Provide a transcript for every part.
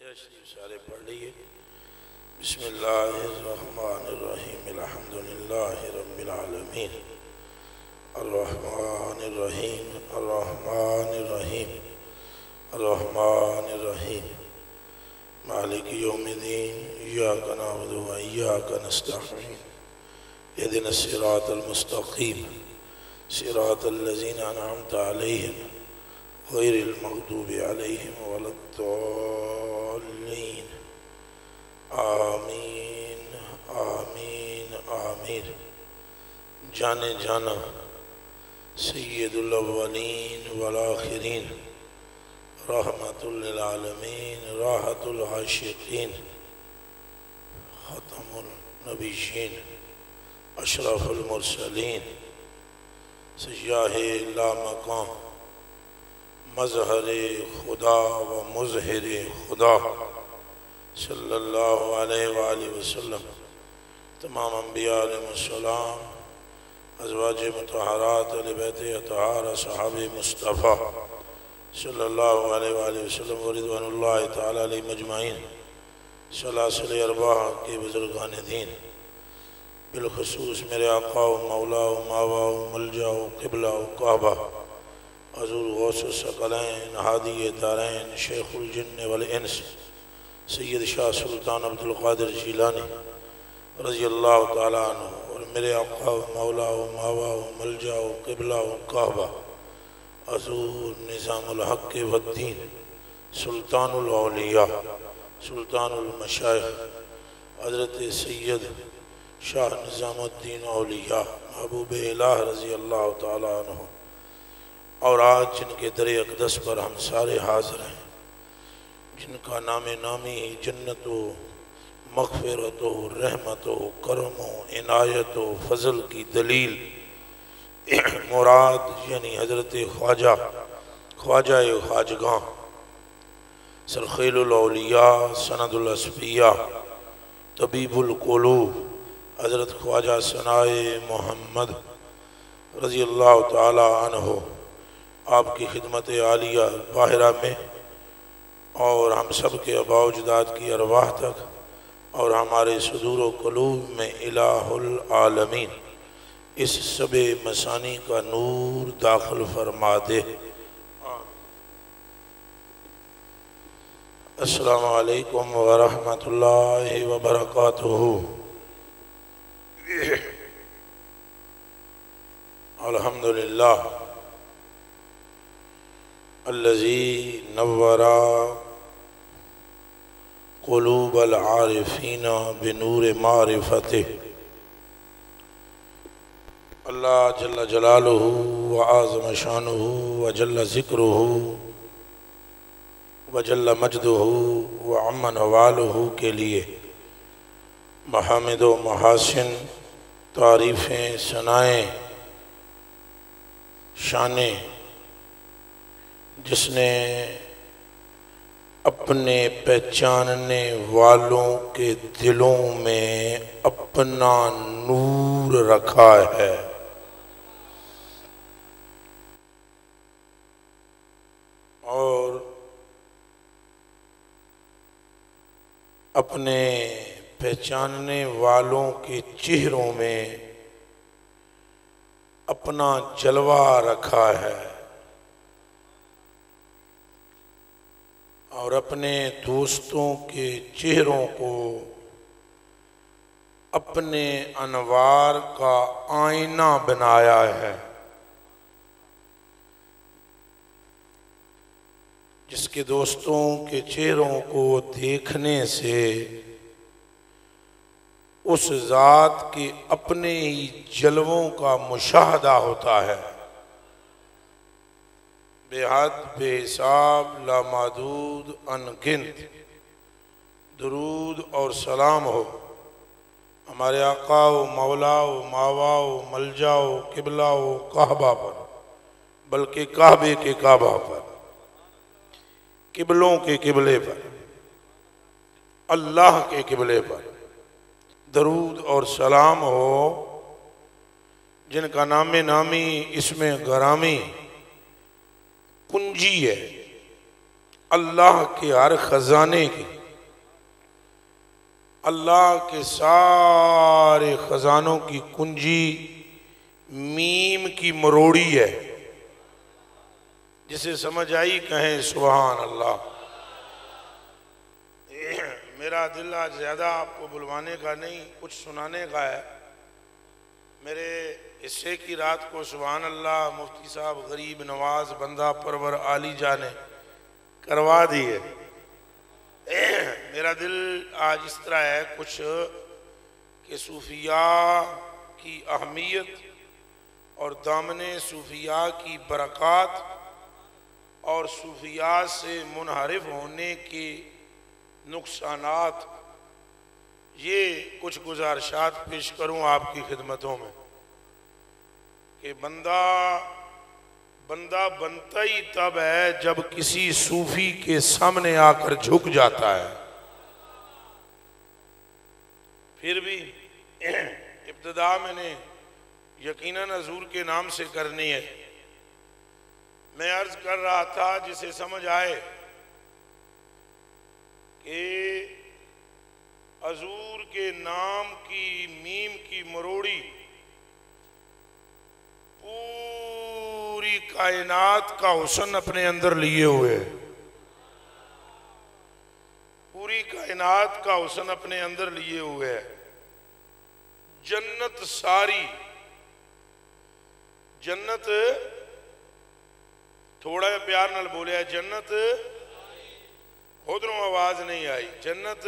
فاتحہ شریف سارے پڑھ لیے۔ بسم اللہ الرحمن الرحیم الحمدللہ رب العالمین الرحمن الرحیم الرحمن الرحیم الرحمن الرحیم مالک یوم الدین ایاک نعبد و ایاک نستعین اہدنا الصراط المستقیم صراط الذین انعمت علیہم غیر المغضوب علیہم ولا الضالین آمین آمین آمین۔ جانے جانا سید الاولین والآخرین رحمت للعالمین راحت العاشقین ختم النبیین اشرف المرسلین سیاہ لامکان مظہر خدا و مظہر خدا صلی اللہ علیہ وآلہ وسلم، تمام انبیاء علیہ السلام، ازواج مطہرات اہل بیت اطہار صحاب مصطفیٰ صلی اللہ علیہ وآلہ وسلم ورضوان اللہ تعالی علیہ مجمعین، سلاسل ارباح کے بزرگان دین، بالخصوص میرے آقا و مولا و ماوا و ملجا و قبلہ و کعبہ حضور غوث الثقلین ہادی دارین شیخ الجن والانس سید شاہ سلطان عبدالقادر جیلانی رضی اللہ تعالیٰ عنہ، اور میرے آقا و مولا و ماوا و ملجا و قبلہ و کعبہ حضور نظام الحق والدین سلطان الاولیاء سلطان المشائخ حضرت سید شاہ نظام الدین اولیاء محبوب الہ رضی اللہ تعالیٰ عنہ، اور آج جن کے در اقدس پر ہم سارے حاضر ہیں، جن کا نام نامی جنت و مغفرت و رحمت و کرم و عنایت و فضل کی دلیل مراد یعنی حضرت خواجہ خواجگاں سرخیل الاولیاء سند الاسفیاء طبیب القلوب حضرت خواجہ ثنائے محمد رضی اللہ تعالی عنہ آپ کی خدمت عالیہ باہرہ میں، اور ہم سب کے آباء و اجداد کی ارواح تک، اور ہمارے صدور و قلوب میں الہ العالمین اس سب مسانی کا نور داخل فرما دے۔ السلام علیکم ورحمۃ اللہ وبرکاتہ۔ الحمدللہ الذی نور قلوب العارفین بنور معرفتہ، اللہ جل جلالہ وعظم شانہ وجل ذکرہ وجل مجدہ وعم نوالہ کے لیے محامد و محاسن، تعریفیں، ثنائیں، شانیں، جس نے اپنے پہچاننے والوں کے دلوں میں اپنا نور رکھا ہے، اور اپنے پہچاننے والوں کے چہروں میں اپنا جلوہ رکھا ہے، اور اپنے دوستوں کے چہروں کو اپنے انوار کا آئینہ بنایا ہے، جس کے دوستوں کے چہروں کو دیکھنے سے اس ذات کے اپنے ہی جلووں کا مشاہدہ ہوتا ہے۔ بے حد بے حساب لامحدود انگنت درود اور سلام ہو ہمارے آقا و مولا و ماوا و ملجا و قبلہ و کعبہ پر، بلکہ کعبے کے کعبہ پر، قبلوں کے قبلے پر، اللہ کے قبلے پر درود اور سلام ہو، جن کا نام نامی اسم گرامی کنجی ہے، اللہ کے ہر خزانے کی، اللہ کے سارے خزانوں کی کنجی میم کی مروڑی ہے۔ جسے سمجھ آئی کہیں سبحان اللہ۔ میرا دل آج زیادہ آپ کو بلوانے کا نہیں، کچھ سنانے کا ہے۔ میرے حصے کی رات کو سبحان اللہ مفتی صاحب غریب نواز بندہ پرور عالی جانے کروا دیے۔ میرا دل آج اس طرح ہے کچھ کہ صوفیاء کی اہمیت اور دامن صوفیاء کی برکات اور صوفیاء سے منحرف ہونے کے نقصانات، یہ کچھ گزارشات پیش کروں آپ کی خدمتوں میں کہ بندہ بنتا ہی تب ہے جب کسی صوفی کے سامنے آ کر جھک جاتا ہے۔ پھر بھی ابتدا میں نے یقیناً حضور کے نام سے کرنی ہے۔ میں عرض کر رہا تھا جسے سمجھ آئے کہ حضور کے نام کی میم کی مروڑی پوری کائنات کا حسن اپنے اندر لیے ہوئے، پوری کائنات کا حسن اپنے اندر لیے ہوئے ہے۔ جنت ساری، جنت تھوڑا پیار نال بولے ہے، جنت ادھروں آواز نہیں آئی، جنت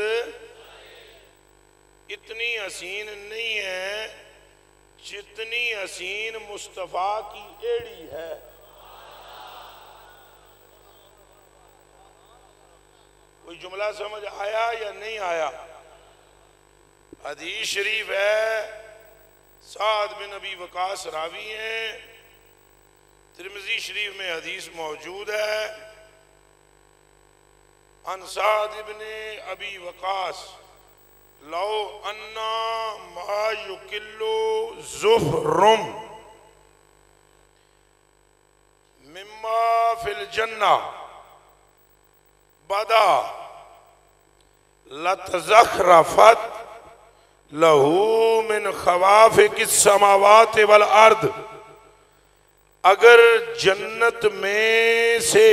اتنی حسین نہیں ہے جتنی حسین مصطفیٰ کی ایڑی ہے۔ کوئی جملہ سمجھ آیا یا نہیں آیا؟ حدیث شریف ہے، سعد بن ابی وقاص راوی ہیں، ترمذی شریف میں حدیث موجود ہے، عن سعد بن ابی وقاص لو انا ما یکلو زہرم مما فی الجنہ بدا لتزخرفت لہو من خوافق السماوات والارض۔ اگر جنت میں سے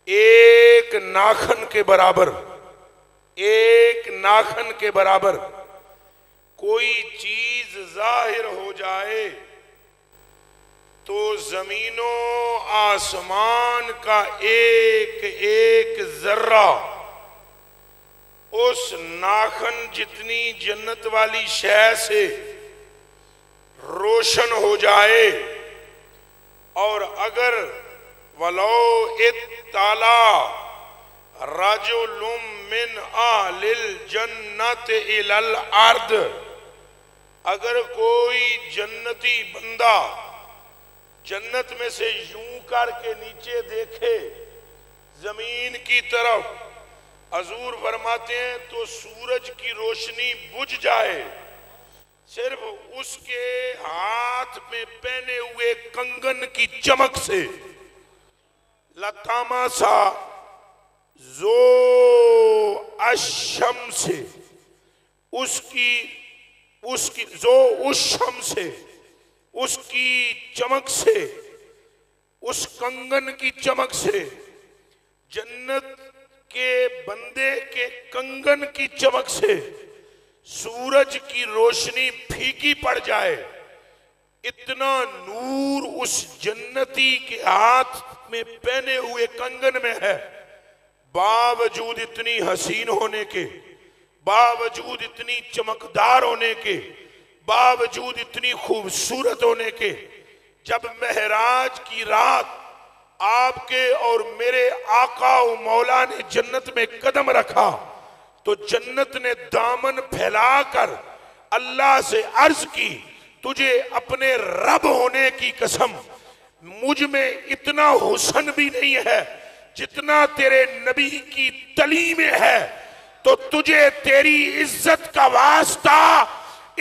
ایک ناخن کے برابر کوئی چیز ظاہر ہو جائے تو زمین و آسمان کا ایک ایک ذرہ اس ناخن جتنی جنت والی شے سے روشن ہو جائے، اور اگر ولو اطلع رجل من اہل الجنت الی الارض، اگر کوئی جنتی بندہ جنت میں سے یوں کر کے نیچے دیکھے زمین کی طرف، حضور فرماتے ہیں تو سورج کی روشنی بجھ جائے، صرف اس کے ہاتھ میں پہنے ہوئے کنگن کی چمک سے، لطامسا زو الشمس سے، اس کی چمک سے، اس کنگن کی چمک سے، جنت کے بندے کے کنگن کی چمک سے سورج کی روشنی پھیکی پڑ جائے، اتنا نور اس جنتی کے ہاتھ میں پہنے ہوئے کنگن میں ہے، باوجود اتنی حسین ہونے کے، باوجود اتنی چمکدار ہونے کے، باوجود اتنی خوبصورت ہونے کے، جب معراج کی رات آپ کے اور میرے آقا و مولا نے جنت میں قدم رکھا تو جنت نے دامن پھیلا کر اللہ سے عرض کی، تجھے اپنے رب ہونے کی قسم، مجھ میں اتنا حسن بھی نہیں ہے جتنا تیرے نبی کی تلی میں ہے، تو تجھے تیری عزت کا واسطہ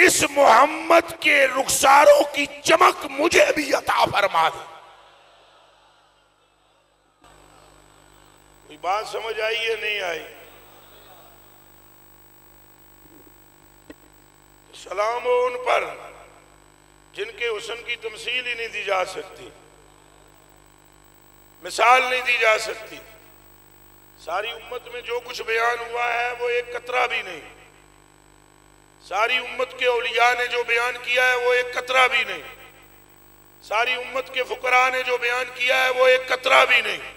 اس محمد کے رخساروں کی چمک مجھے بھی عطا فرما دے۔ بات سمجھ آئی یا نہیں آئی؟ سلام ہو ان پر جن کے حسن کی تمثیل ہی نہیں دی جا سکتی، مثال نہیں دی جا سکتی۔ ساری امت میں جو کچھ بیان ہوا ہے وہ ایک قطرہ بھی نہیں، ساری امت کے اولیاء نے جو بیان کیا ہے وہ ایک قطرہ بھی نہیں، ساری امت کے فقراء نے جو بیان کیا ہے وہ ایک قطرہ بھی نہیں،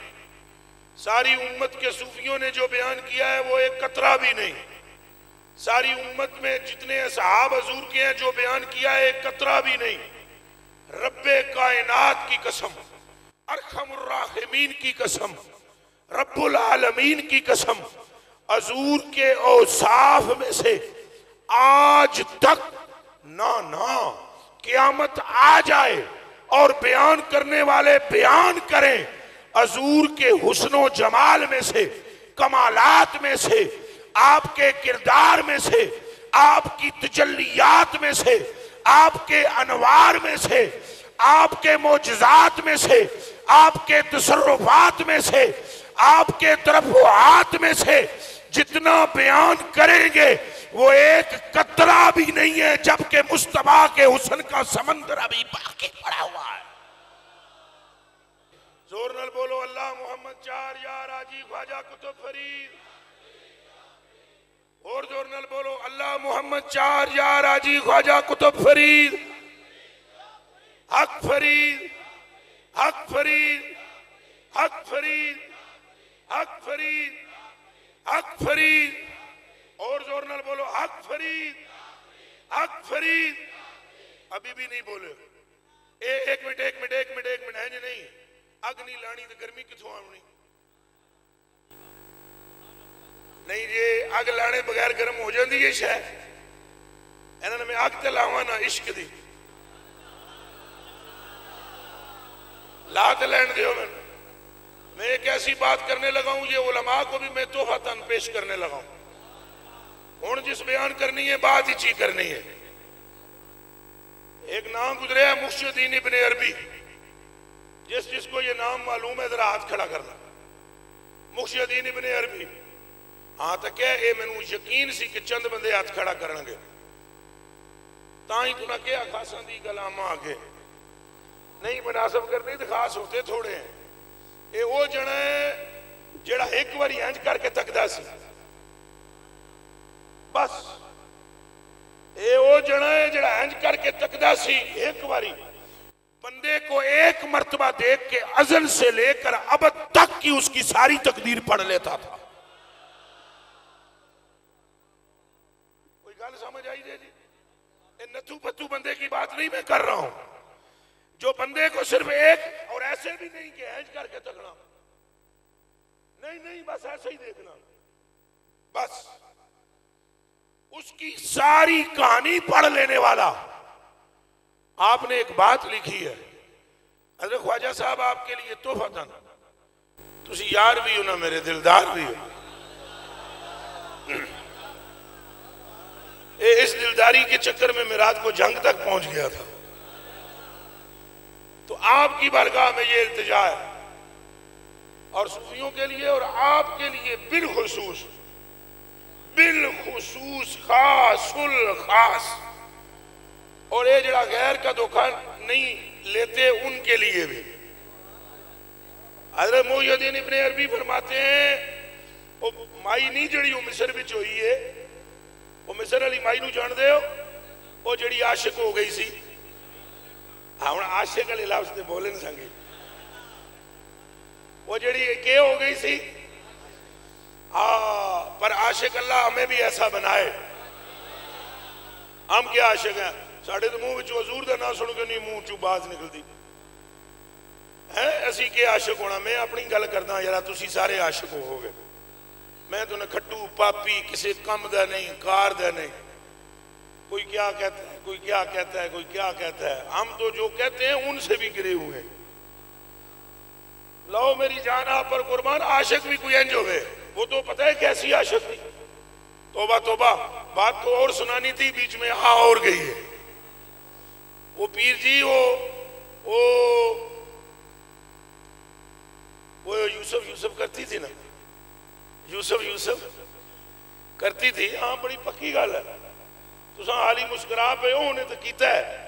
ساری امت کے صوفیوں نے جو بیان کیا ہے وہ ایک قطرہ بھی نہیں، ساری امت میں جتنے اصحاب حضور کے ہیں جو بیان کیا ہے ایک قطرہ بھی نہیں۔ رب کائنات کی قسم، ارحم الراحمین کی قسم، رب العالمین کی قسم، حضور کے اوصاف میں سے آج تک نہ قیامت آ جائے اور بیان کرنے والے بیان کریں، حضور کے حسن و جمال میں سے، کمالات میں سے، آپ کے کردار میں سے، آپ کی تجلیات میں سے، آپ کے انوار میں سے، آپ کے معجزات میں سے، آپ کے تصرفات میں سے، آپ کے ترفعات میں سے جتنا بیان کریں گے وہ ایک قطرہ بھی نہیں ہے، جبکہ مصطفیٰ کے حسن کا سمندر ابھی باقی پڑا ہوا ہے۔ زور نال بولو اللہ محمد چار یا راجی خواجہ قطب فرید، اور زور نال بولو اللہ محمد چار یا راجی خواجہ قطب فرید، حق فرید، حق فرید، حق فرید، حق فرید، حق فرید، اور زور نال بولو حق فرید، حق فرید۔ ابھی بھی نہیں بولے، ایک منٹ ہے جی، نہیں اگ نہیں لانی تو گرمی کتوں آنی؟ نہیں جی اگ لانے بغیر گرم ہو جاندی ہے شاید، انہوں نے میں اگ تے لاواں نا عشق دی، لا تے لین دیو میں ایک ایسی بات کرنے لگا ہوں، یہ علماء کو بھی میں تحفۃً پیش کرنے لگا ہوں۔ ہن جس بیان کرنی ہے بات ہی چی کرنی ہے۔ ایک نام گزرے ہے محی الدین ابن عربی، جس کو یہ نام معلوم ہے ذرا ہاتھ کھڑا کرنا۔ محی الدین ابن عربی، ہاں تک ہے اے میں یقین سی کہ چند بندے ہاتھ کھڑا کریں گے، تاں ہی تو نہ کیا خاصاں دی کلاماں آگے نہیں مناسب کرنی تو خاص ہوتے تھوڑے ہیں۔ اے وہ جنا ہے جڑا ایک واری انج کر کے تکدا سی، بس اے وہ جنا ہے جڑا انج کر کے تکدا سی ایک واری، بندے کو ایک مرتبہ دیکھ کے ازل سے لے کر ابد تک کی اس کی ساری تقدیر پڑھ لیتا تھا۔ کوئی گل سمجھ آئی دے جی؟ اے نتھو پتھو بندے کی بات نہیں میں کر رہا ہوں، جو بندے کو صرف ایک، اور ایسے بھی نہیں کہ ہینج کر کے تکنا، نہیں بس ایسے ہی دیکھنا، بس اس کی ساری کہانی پڑھ لینے والا۔ آپ نے ایک بات لکھی ہے حضرت خواجہ صاحب آپ کے لیے تحفۃً، تسی یار بھی ہو نا میرے دلدار بھی ہو، اس دلداری کے چکر میں میں رات کو جنگ تک پہنچ گیا تھا، تو آپ کی بارگاہ میں یہ التجا ہے، اور صوفیوں کے لیے اور آپ کے لیے بالخصوص خاص الخاص، اور یہ جڑا غیر کا دھوکہ نہیں لیتے ان کے لیے بھی۔ حضرت محی الدین ابن عربی فرماتے ہیں وہ مائی نہیں جڑی وہ مصر بچ ہوئی ہے، وہ مصر علی مائی نو جان دے ہو، وہ جڑی عاشق ہو گئی سی، ہاں عاشق علی لفظ تے بولے نہیں سنگے، وہ جڑی کہ ہو گئی سی، پر عاشق اللہ ہمیں بھی ایسا بنائے۔ ہم کیا عاشق ہیں؟ ساڑھے تو منہ وچوں حضور دا نہ سن کے نہیں منہ چوں باز نکلتی ہے، اسی کے عاشق ہونا۔ میں اپنی گل کردا یارا تسی سارے عاشق ہو گئے، میں تو نہ کھٹو پاپی کسی کم دا نہیں، کار دا نہیں، کوئی کیا کہتا ہے، کوئی کیا کہتا ہے، کوئی کیا کہتا ہے، ہم تو جو کہتے ہیں ان سے بھی گرے ہوئے ہیں۔ لو میری جان آپ پر قربان، عاشق بھی کوئی انج ہوئے، وہ تو پتہ ہے کیسی عاشق تھی، توبہ توبہ، بات تو اور سنانی تھی، بیچ میں اور گئی ہے۔ وہ پیر جی وہ یوسف کرتی تھی نا، یوسف یوسف کرتی تھی، ہاں بڑی پکی گل ہے، تساں حالی مسکرا پہ ہو، انہیں تو کیتا ہے۔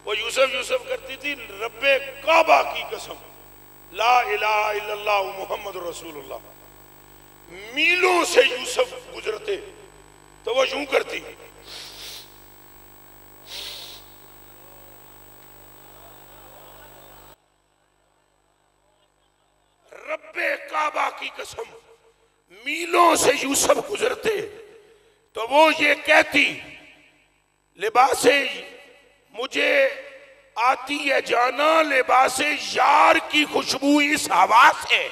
وہ یوسف یوسف کرتی تھی، رب کعبہ کی قسم، لا الہ الا اللہ محمد رسول اللہ، میلوں سے یوسف گزرتے تو وہ یوں کرتی، رب کعبہ کی قسم، میلوں سے یوسف گزرتے تو وہ یہ کہتی، لباس مجھے آتی ہے جانا لباس یار کی خوشبو اس ہوا سے۔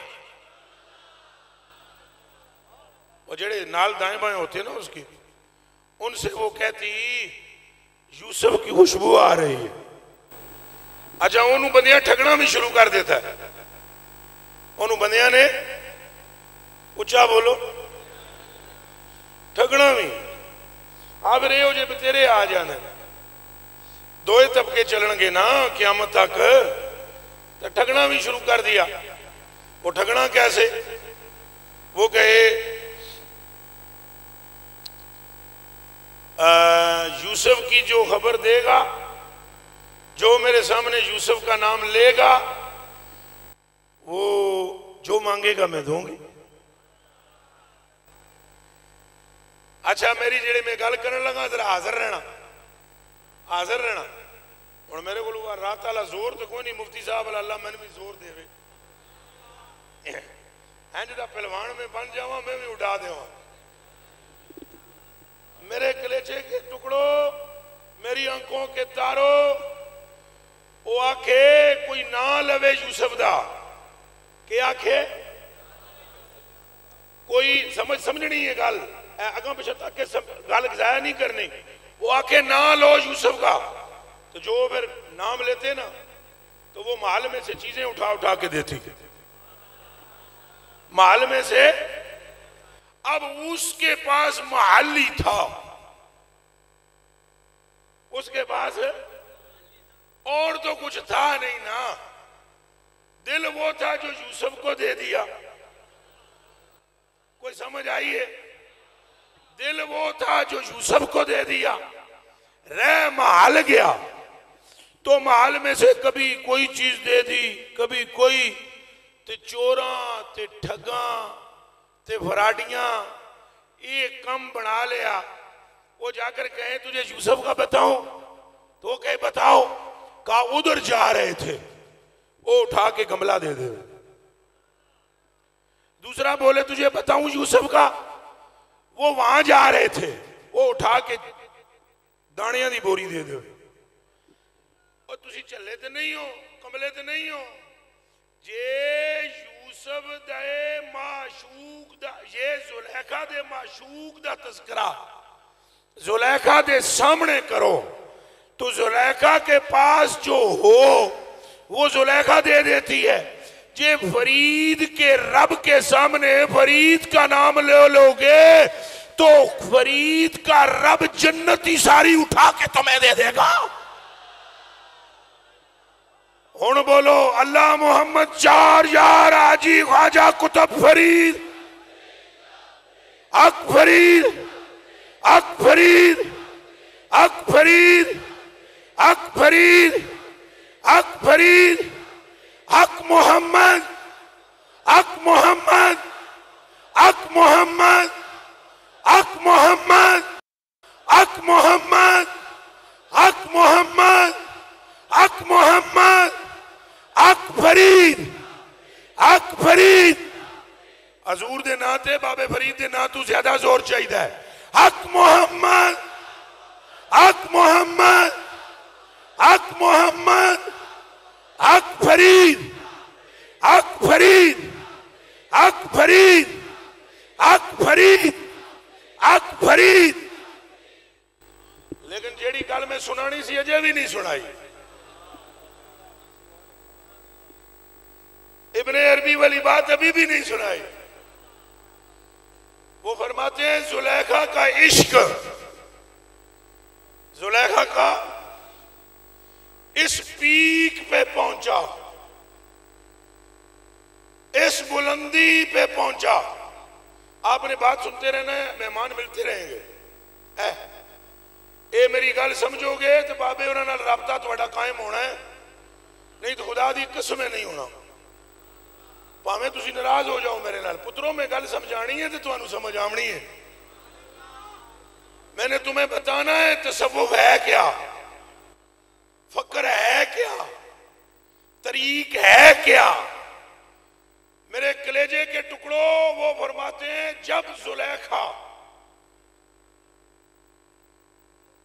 وہ جڑے نال دائیں بائیں ہوتے ہیں نا اس کی، ان سے وہ کہتی یوسف کی خوشبو آ رہی ہے۔ اچھا انہوں بندیاں ٹھگنا بھی شروع کر دیتا ہے، انہوں بندیاں نے اچھا بولو ٹھگنا بھی، آپ رہے ہو جے تیرے آ جانے، دوئے طبقے چلن گے نا قیامت تک، تو ٹھگنا بھی شروع کر دیا۔ وہ ٹھگنا کیسے؟ وہ کہے یوسف کی جو خبر دے گا، جو میرے سامنے یوسف کا نام لے گا، وہ جو مانگے گا میں دوں گی۔ اچھا میری جڑے میں گل کرنے لگا ذرا حاضر رہنا، حاضر رہنا۔ اور میرے کو رات والا زور تو کوئی نہیں، مفتی صاحب اللہ میں نے بھی زور دے وے، ہینڈ دا پہلوان میں بن جاواں، میں بھی اٹھا دیواں۔ میرے کلیچے کے ٹکڑوں، میری آنکھوں کے تاروں، وہ آکھے کوئی نہ لوے یوسف دا، کہ آکھے کوئی سمجھنی ہے گل، اگاں پچھا تک کہ گل ضائع نہیں کرنی، وہ آکھے نہ لو یوسف کا، تو جو پھر نام لیتے نا تو وہ محل میں سے چیزیں اٹھا اٹھا کے دیتی، محل میں سے۔ اب اس کے پاس محل ہی تھا، اس کے پاس اور تو کچھ تھا نہیں نا، دل وہ تھا جو یوسف کو دے دیا، کوئی سمجھ آئی ہے؟ دل وہ تھا جو یوسف کو دے دیا، رہ محل گیا تو محل میں سے کبھی کوئی چیز دے دی، کبھی کوئی، تے چوراں تے ٹھگاں تے فراڈیاں، ایک کم بنا لیا۔ وہ جا کر کہیں تجھے یوسف کا بتاؤں، تو وہ کہے بتاؤ، کہا ادھر جا رہے تھے، وہ اٹھا کے گملہ دے دے۔ دوسرا بولے تجھے بتاؤں یوسف کا، وہ وہاں جا رہے تھے، وہ اٹھا کے دانیاں دی بوری دے دے۔ اور تسی چلے تے نہیں ہو، کملے تے نہیں ہو، جے یوسف دے معشوق دا، یہ زلیخا دے معشوق دا تذکرہ زلیخا دے سامنے کرو تو زلیخا کے پاس جو ہو وہ زلیخا دے دیتی ہے۔ جے فرید کے رب کے سامنے فرید کا نام لے لو گے تو فرید کا رب جنتی ساری اٹھا کے تمہیں دے دے گا۔ ہن بولو اللہ محمد چار یار آجی خواجہ کتب فرید، حق فرید، حق فرید، حق فرید، حق فرید، حق فرید، حق محمد، حق محمد، حق محمد، حق محمد، حق محمد، حق محمد، حق محمد، حق فرید، حق فرید۔ حضور دے ناتے بابے فرید دے ناتو زیادہ زور چاہیدہ ہے۔ حق محمد، حق محمد، حق محمد، حق فرید، حق فرید، حق فرید، حق فرید، حق فرید۔ لیکن جیڑی گل میں سنانی سی اجے بھی نہیں سنائی۔ ابن عربی والی بات ابھی بھی نہیں سنائی۔ وہ فرماتے ہیں زلیخا کا عشق، زلیخا کا اس پیک پہ پہنچا، اس بلندی پہ پہنچا. آپ نے بات سنتے رہنا ہے, مہمان ملتے رہیں گے. اے میری گل سمجھو گے تو بابے انہوں نے رابطہ تھوڑا قائم ہونا ہے, نہیں تو خدا دی قسم نہیں ہونا. پاویں تسی ناراض ہو جاؤ میرے نال, پتروں میں گل سمجھانی ہے تو تمہیں سمجھ آمنی ہے. میں نے تمہیں بتانا ہے تصوف ہے کیا, فقر ہے کیا, طریق ہے کیا. میرے کلیجے کے ٹکڑوں, وہ فرماتے ہیں جب زلیخا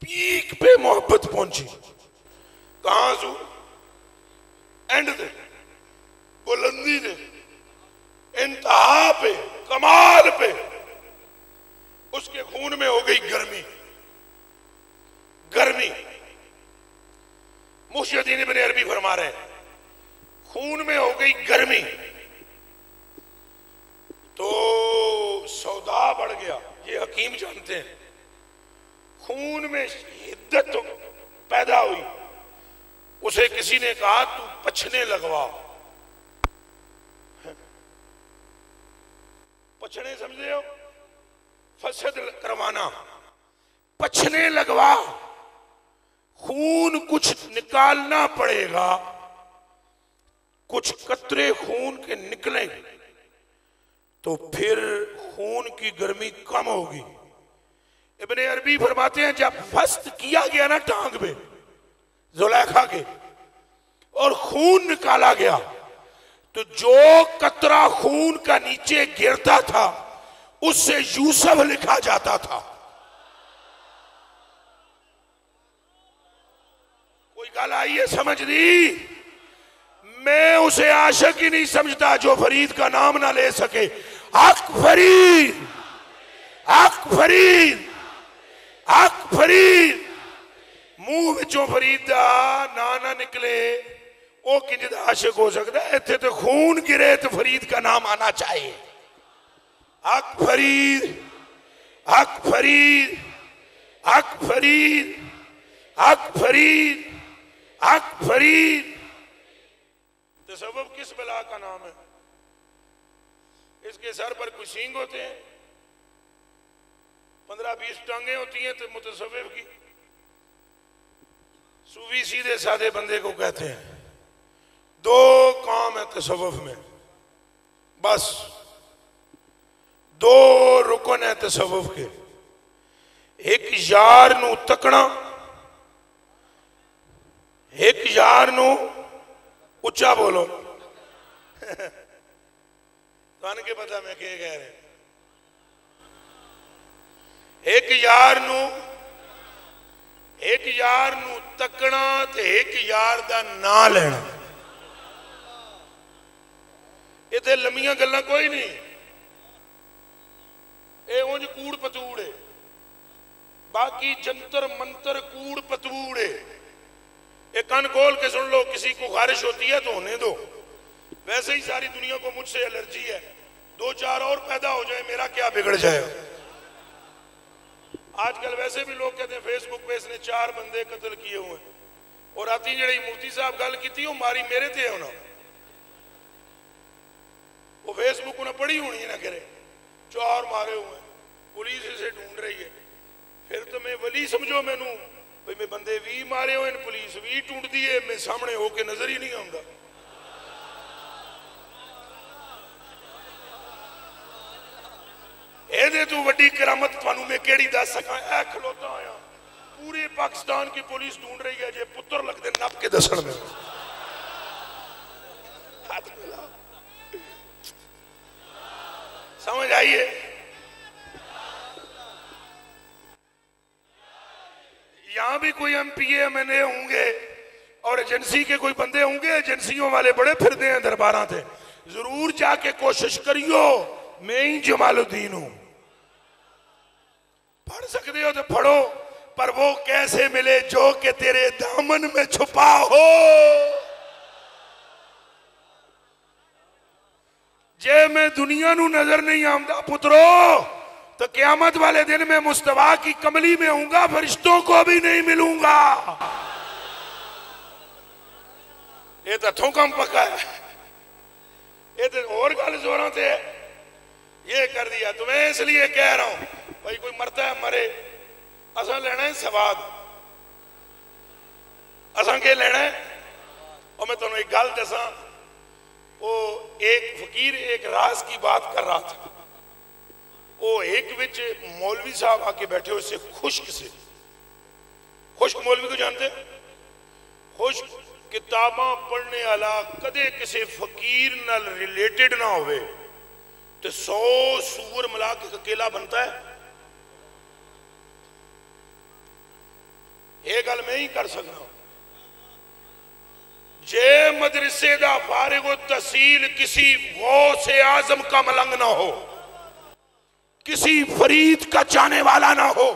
پیک پہ محبت پہنچی, کہاں حضور؟ اینڈ دے, بلندی دے, انتہا پہ, کمال پہ. اس کے خون میں ہو گئی گرمی. گرمی محی الدین ابن عربی فرما رہے ہیں, خون میں ہو گئی گرمی تو سودا بڑھ گیا. یہ حکیم جانتے ہیں. خون میں حدت پیدا ہوئی. اسے کسی نے کہا تو پچھنے لگوا. پچھنے سمجھے ہو, فسد کروانا. پچھنے لگوا, خون کچھ نکالنا پڑے گا, کچھ قطرے خون کے نکلیں گے تو پھر خون کی گرمی کم ہوگی. ابن عربی فرماتے ہیں جب فست کیا گیا نا ٹانگ پہ زلیخا کے, اور خون نکالا گیا, تو جو قطرہ خون کا نیچے گرتا تھا اس سے یوسف لکھا جاتا تھا. کوئی گل آئی ہے سمجھ دی؟ میں اسے عاشق ہی نہیں سمجھتا جو فرید کا نام نہ لے سکے. حق فرید, حق فرید, حق فرید. منہ وچوں فرید دا نہ نکلے وہ کنج دا عاشق ہو سکتا ہے؟ ایتھے تو خون گرے تو فرید کا نام آنا چاہیے. حق فرید, حق فرید, حق فرید, حق فرید, حق فرید. تصوف کس بلا کا نام ہے؟ اس کے سر پر کوئی سینگ ہوتے ہیں, 15-20 ٹانگیں ہوتی ہیں. تو متصوف کی, صوفی سیدھے سادے بندے کو کہتے ہیں. 2 کام ہے تصوف میں, بس 2 رکن ہے تصوف کے. ایک یار نو تکنا, ایک یار نو, اچھا بولو کان کے پتہ میں کہہ رہے ہیں. ایک یار نو تکنا تے ایک یار دا نا لینا. یہ تے لمیاں گلاں کوئی نہیں, اے اونج کوڑ پتوڑے, باقی جنتر منتر کوڑ پتوڑے. ایک کان کھول کے سن لو, کسی کو خارش ہوتی ہے تو ہونے دو. ویسے ہی ساری دنیا کو مجھ سے الرجی ہے, 2-4 اور پیدا ہو جائے میرا کیا بگڑ جائے. آج کل ویسے بھی لوگ کہتے ہیں فیس بک پہ اس نے 4 بندے قتل کیے ہوئے ہیں, اور آتی جڑی مفتی صاحب گل کی تھی وہ ماری میرے تھے ہونا. وہ فیس بک انہیں پڑھی ہونی نہ کرے, 4 مارے ہوئے ہیں, پولیس اسے ڈھونڈ رہی ہے. پھر تو میں ولی سمجھو میں نوں بھئی میں بندے بھی مارے ہوئے ہیں, پولیس بھی ڈھونڈ دیے, میں سامنے ہو کے نظر ہی نہیں آؤں گا. اے دے تو وڈی کرامت تھانوں میں کیڑی دس سکاں. اے کھلوتا آیا, پورے پاکستان کی پولیس ڈھونڈ رہی ہے, جے پتر لگ دے نپ کے دسن میں. سمجھ آئیے؟ یہاں بھی کوئی ایم پی اے میں نے ہوں گے اور ایجنسی کے کوئی بندے ہوں گے, ایجنسیوں والے بڑے پھردے ہیں درباراں تھے. ضرور جا کے کوشش کریو, میں ہی جمال الدین ہوں. پڑھ سکتے ہو تو پڑھو, پر وہ کیسے ملے جو کہ تیرے دامن میں چھپا ہو. جے میں دنیا نو نظر نہیں آمدہ پترو, تو قیامت والے دن میں مصطفیٰ کی کملی میں ہوں گا, فرشتوں کو بھی نہیں ملوں گا. یہ تو تھوکم پکا ہے, یہ تو اور گل زوروں سے ہے، یہ کر دیا. تو میں اس لیے کہہ رہا ہوں بھائی کوئی مرتا ہے مرے، اساں لینا ہے سواد. اساں کے لینا ہے. اور میں تمہیں ایک گل دساں، وہ ایک فقیر ایک راز کی بات کر رہا تھا. وہ ایک وچ مولوی صاحب آ کے بیٹھے ہوئے سے خشک سے. خشک مولوی کو جانتے ہیں؟ خشک کتاباں پڑھنے والا کدے کسی فقیر نال ریلیٹڈ نہ ہوئے تو 100 سور ملا کے اکیلا بنتا ہے. یہ گل میں ہی کر سکنا ہوں. جے مدرسے دا فارغ التحصیل کسی غوث اعظم کا ملنگ نہ ہو، کسی فرید کا چاہنے والا نہ ہو،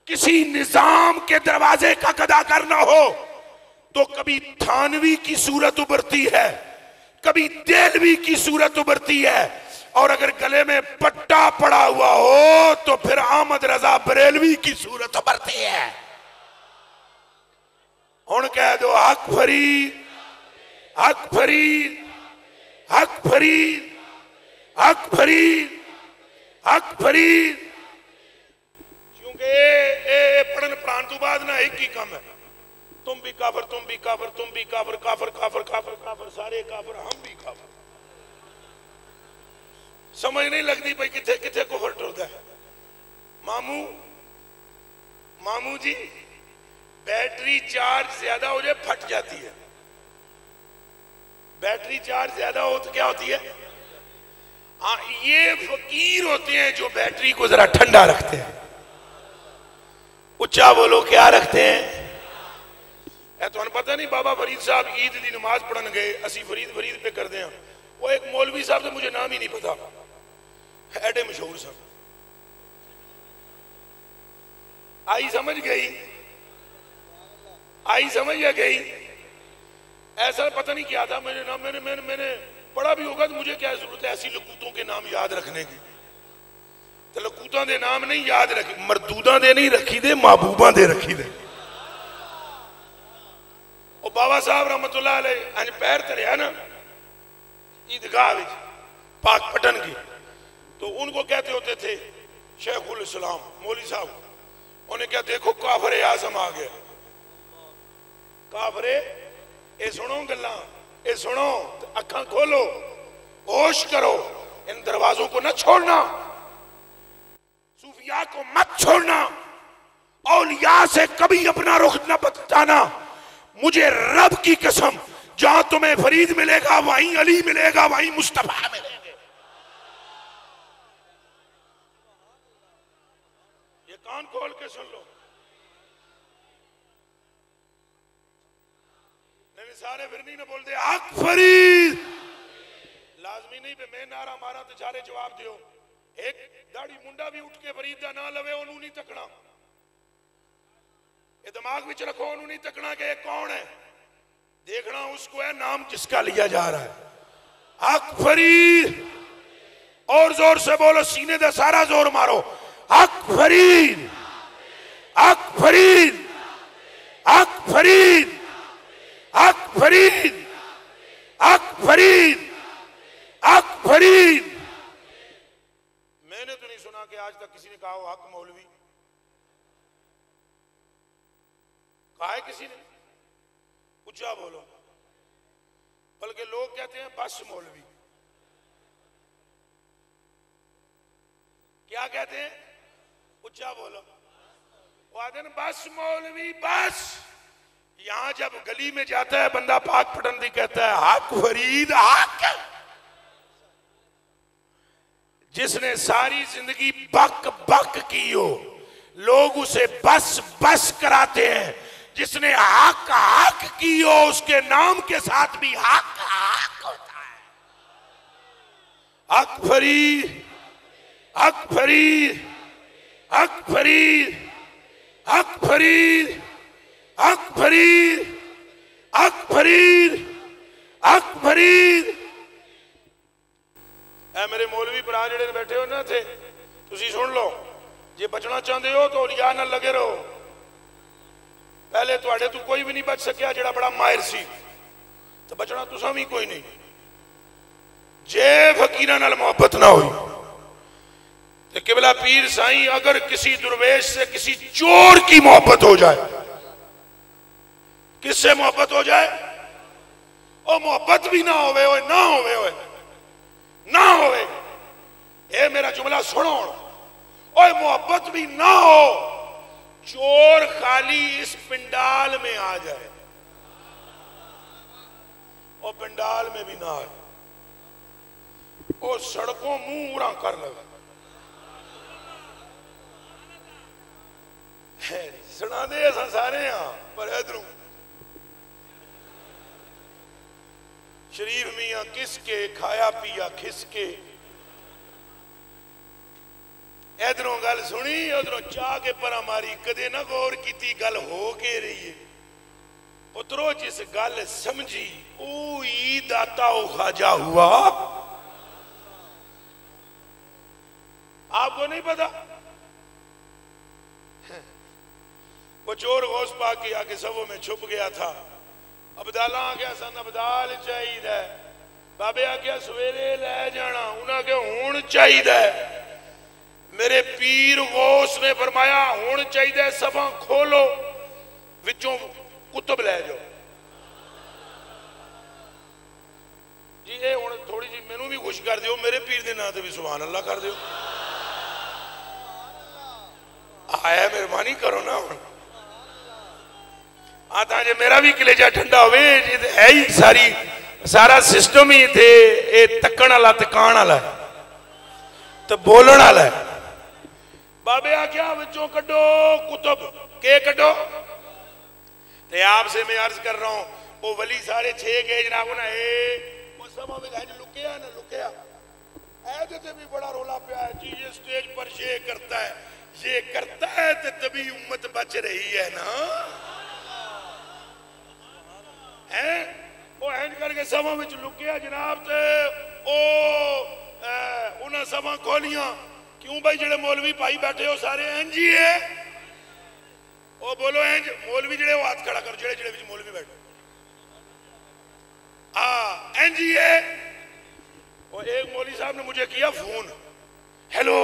کسی نظام کے دروازے کا گدا کر نہ ہو، تو کبھی تھانوی کی صورت ابھرتی ہے، کبھی دیلوی کی صورت ابھرتی ہے، اور اگر گلے میں پٹا پڑا ہوا ہو تو پھر احمد رضا بریلوی کی صورت ابھرتی ہے. ہن کہہ دو حق فرید، حق فرید، حق فرید، حق فرید، حق فرید. کیونکہ اے پڑھن پڑھان تو بعد نہ ایک ہی کام ہے، تم بھی کافر، تم بھی کافر، تم بھی کافر، کافر کافر کافر کافر، سارے کافر، ہم بھی کافر. سمجھ نہیں لگتی بھئی کتھے کتھے کفر ٹردا ہے. مامو جی بیٹری چارج زیادہ ہو جائے پھٹ جاتی ہے. بیٹری چارج زیادہ ہو تو کیا ہوتی ہے؟ ہاں یہ فقیر ہوتے ہیں جو بیٹری کو ذرا ٹھنڈا رکھتے ہیں. اچھا بولو کیا رکھتے ہیں؟ اے تو پتہ نہیں بابا فرید صاحب عید دی نماز پڑھن گئے، اسی فرید پہ کر دیں. وہ ایک مولوی صاحب سے مجھے نام ہی نہیں پتا، ایڈے مشہور صاحب. آئی سمجھ گئی؟ آئی سمجھ یا گئی؟ ایسا پتہ نہیں کیا تھا. میں نے پڑھا بھی ہوگا تو مجھے کیا ضرورت ہے ایسی لکوتوں کے نام یاد رکھنے کی. تو لکوتاں دے نام نہیں یاد رکھی، مردوداں دے نہیں رکھی دے، محبوباں دے رکھی دے. اور بابا صاحب رحمت اللہ علیہ پیر تریا نا عیدگاہ پاک پٹن کی، تو ان کو کہتے ہوتے تھے شیخ الاسلام مولوی صاحب. انہیں کہا دیکھو کافر اعظم آ گیا. کافر اے سنو گلاں، اے سنو، اکھاں کھولو، ہوش کرو، ان دروازوں کو نہ چھوڑنا، صوفیاء کو مت چھوڑنا، اولیاء سے کبھی اپنا رخ نہ بتانا. مجھے رب کی قسم جہاں تمہیں فرید ملے گا وہیں علی ملے گا، وہیں مصطفیٰ ملے گا. یہ کان کھول کے سن لو. نہیں سارے پھر نہیں نہ بولتے حق فرید. لازمی نہیں پہ میں نعرہ مارا تو سارے جواب دیو. ایک داڑھی منڈا بھی اٹھ کے فرید دا نہ لوے انہوں نہیں تکنا. یہ دماغ میں رکھو، انہوں نہیں تکنا کہ یہ کون ہے، دیکھنا اس کو ہے نام جس کا لیا جا رہا ہے. حق فرید. اور زور سے بولو، سینے دے سارا زور مارو. حق فرید، حق فرید، حق فرید، حق فرید، حق فرید، حق فرید. میں نے تو نہیں سنا کہ آج تک کسی نے کہا ہو حق مولوی. کہا ہے کسی نے؟ اچھا بولو. بلکہ لوگ کہتے ہیں بس مولوی. کیا کہتے ہیں؟ اچھا بولو. وہ آتے ہیں بس مولوی بس. یہاں جب گلی میں جاتا ہے بندہ پاک پٹن کہتا ہے حق فرید حق. جس نے ساری زندگی بک بک کی ہو لوگ اسے بس بس کراتے ہیں. جس نے حق حق کی ہو اس کے نام کے ساتھ بھی حق حق ہوتا ہے. حق فرید، حق فرید، حق فرید، حق فرید، حق فرید، حق فرید، حق فرید. اے میرے مولوی برا جڑے بیٹھے ہو نا تھے تسی سن لو، جے بچنا چاہتے ہو تو اولیاء نہ لگے رہو. پہلے تو کوئی بھی نہیں بچ سکیا جڑا بڑا ماہر سی، تو بچنا تساں بھی کوئی نہیں. جے فقیرہ نال محبت نہ ہوئی تو قبلہ پیر سائیں اگر کسی درویش سے کسی چور کی محبت ہو جائے، کس سے محبت ہو جائے؟ او محبت بھی نہ ہوئے ہوئے نہ ہوئے ہوئے نہ ہوئے، اے میرا جملہ سنو، اوہ محبت بھی نہ ہو، چور خالی اس پنڈال میں آ جائے اور پنڈال میں بھی نہ آئے، اور سڑکوں منہ اڑا کر لگا، سنا دے ایسا سارے ہاں پر ادھروں شریف میاں کس کے کھایا پیا کھس کے، ادھروں گل سنی ادھروں چاہ کے پر ہماری کدے نہ غور کیتی گل ہو کے رہی ہے، پترو جس گل سمجھی او ہی داتا او خواجہ ہوا، آپ کو نہیں پتا؟ وہ چور غوث پاک کے آگے سبوں میں چھپ گیا تھا، عبداللہ آگیا سن عبدال چاہید ہے، بابے آگیا سویرے لے جانا، انہاں کے ہون چاہید ہے، میرے پیر غوث نے فرمایا ہون چاہید ہے، سباں کھولو وچوں کتب لے جاؤ، جی اے تھوڑی جی میں نو بھی خوش کر دیو، میرے پیر دے ناتے بھی سبحان اللہ کر دیو، آیا مہربانی کرو نا ہوں آتا جے میرا بھی کلیجہ ٹھنڈا ہوئے ہے ہی سارا سسٹم ہی تھے، اے تکن اللہ تکان اللہ ہے تو بولن اللہ ہے، بابے آکیا بچوں کٹو کتب کے کٹو، تے آپ سے میں عرض کر رہا ہوں وہ ولی سارے چھے گئے جناب انہا وہ سماں میں کہا لکیا نہ لکیا، ایدے تے بھی بڑا رولا پیا ہے جی یہ سٹیج پر یہ کرتا ہے تے تبھی امت بچ رہی ہے نا، وہ ہینڈ کر کے سبھوں میں لکیا جناب تے انہاں سبھاں کھولیاں، کیوں بھائی جڑے مولوی پائی بیٹھے ہو سارے ہیں جی ہے، وہ بولو ہیں مولوی جڑے وہ ہاتھ کھڑا کر جڑے جڑے مولوی بیٹھے ہیں جی ہے، وہ ایک مولوی صاحب نے مجھے کیا فون، ہیلو،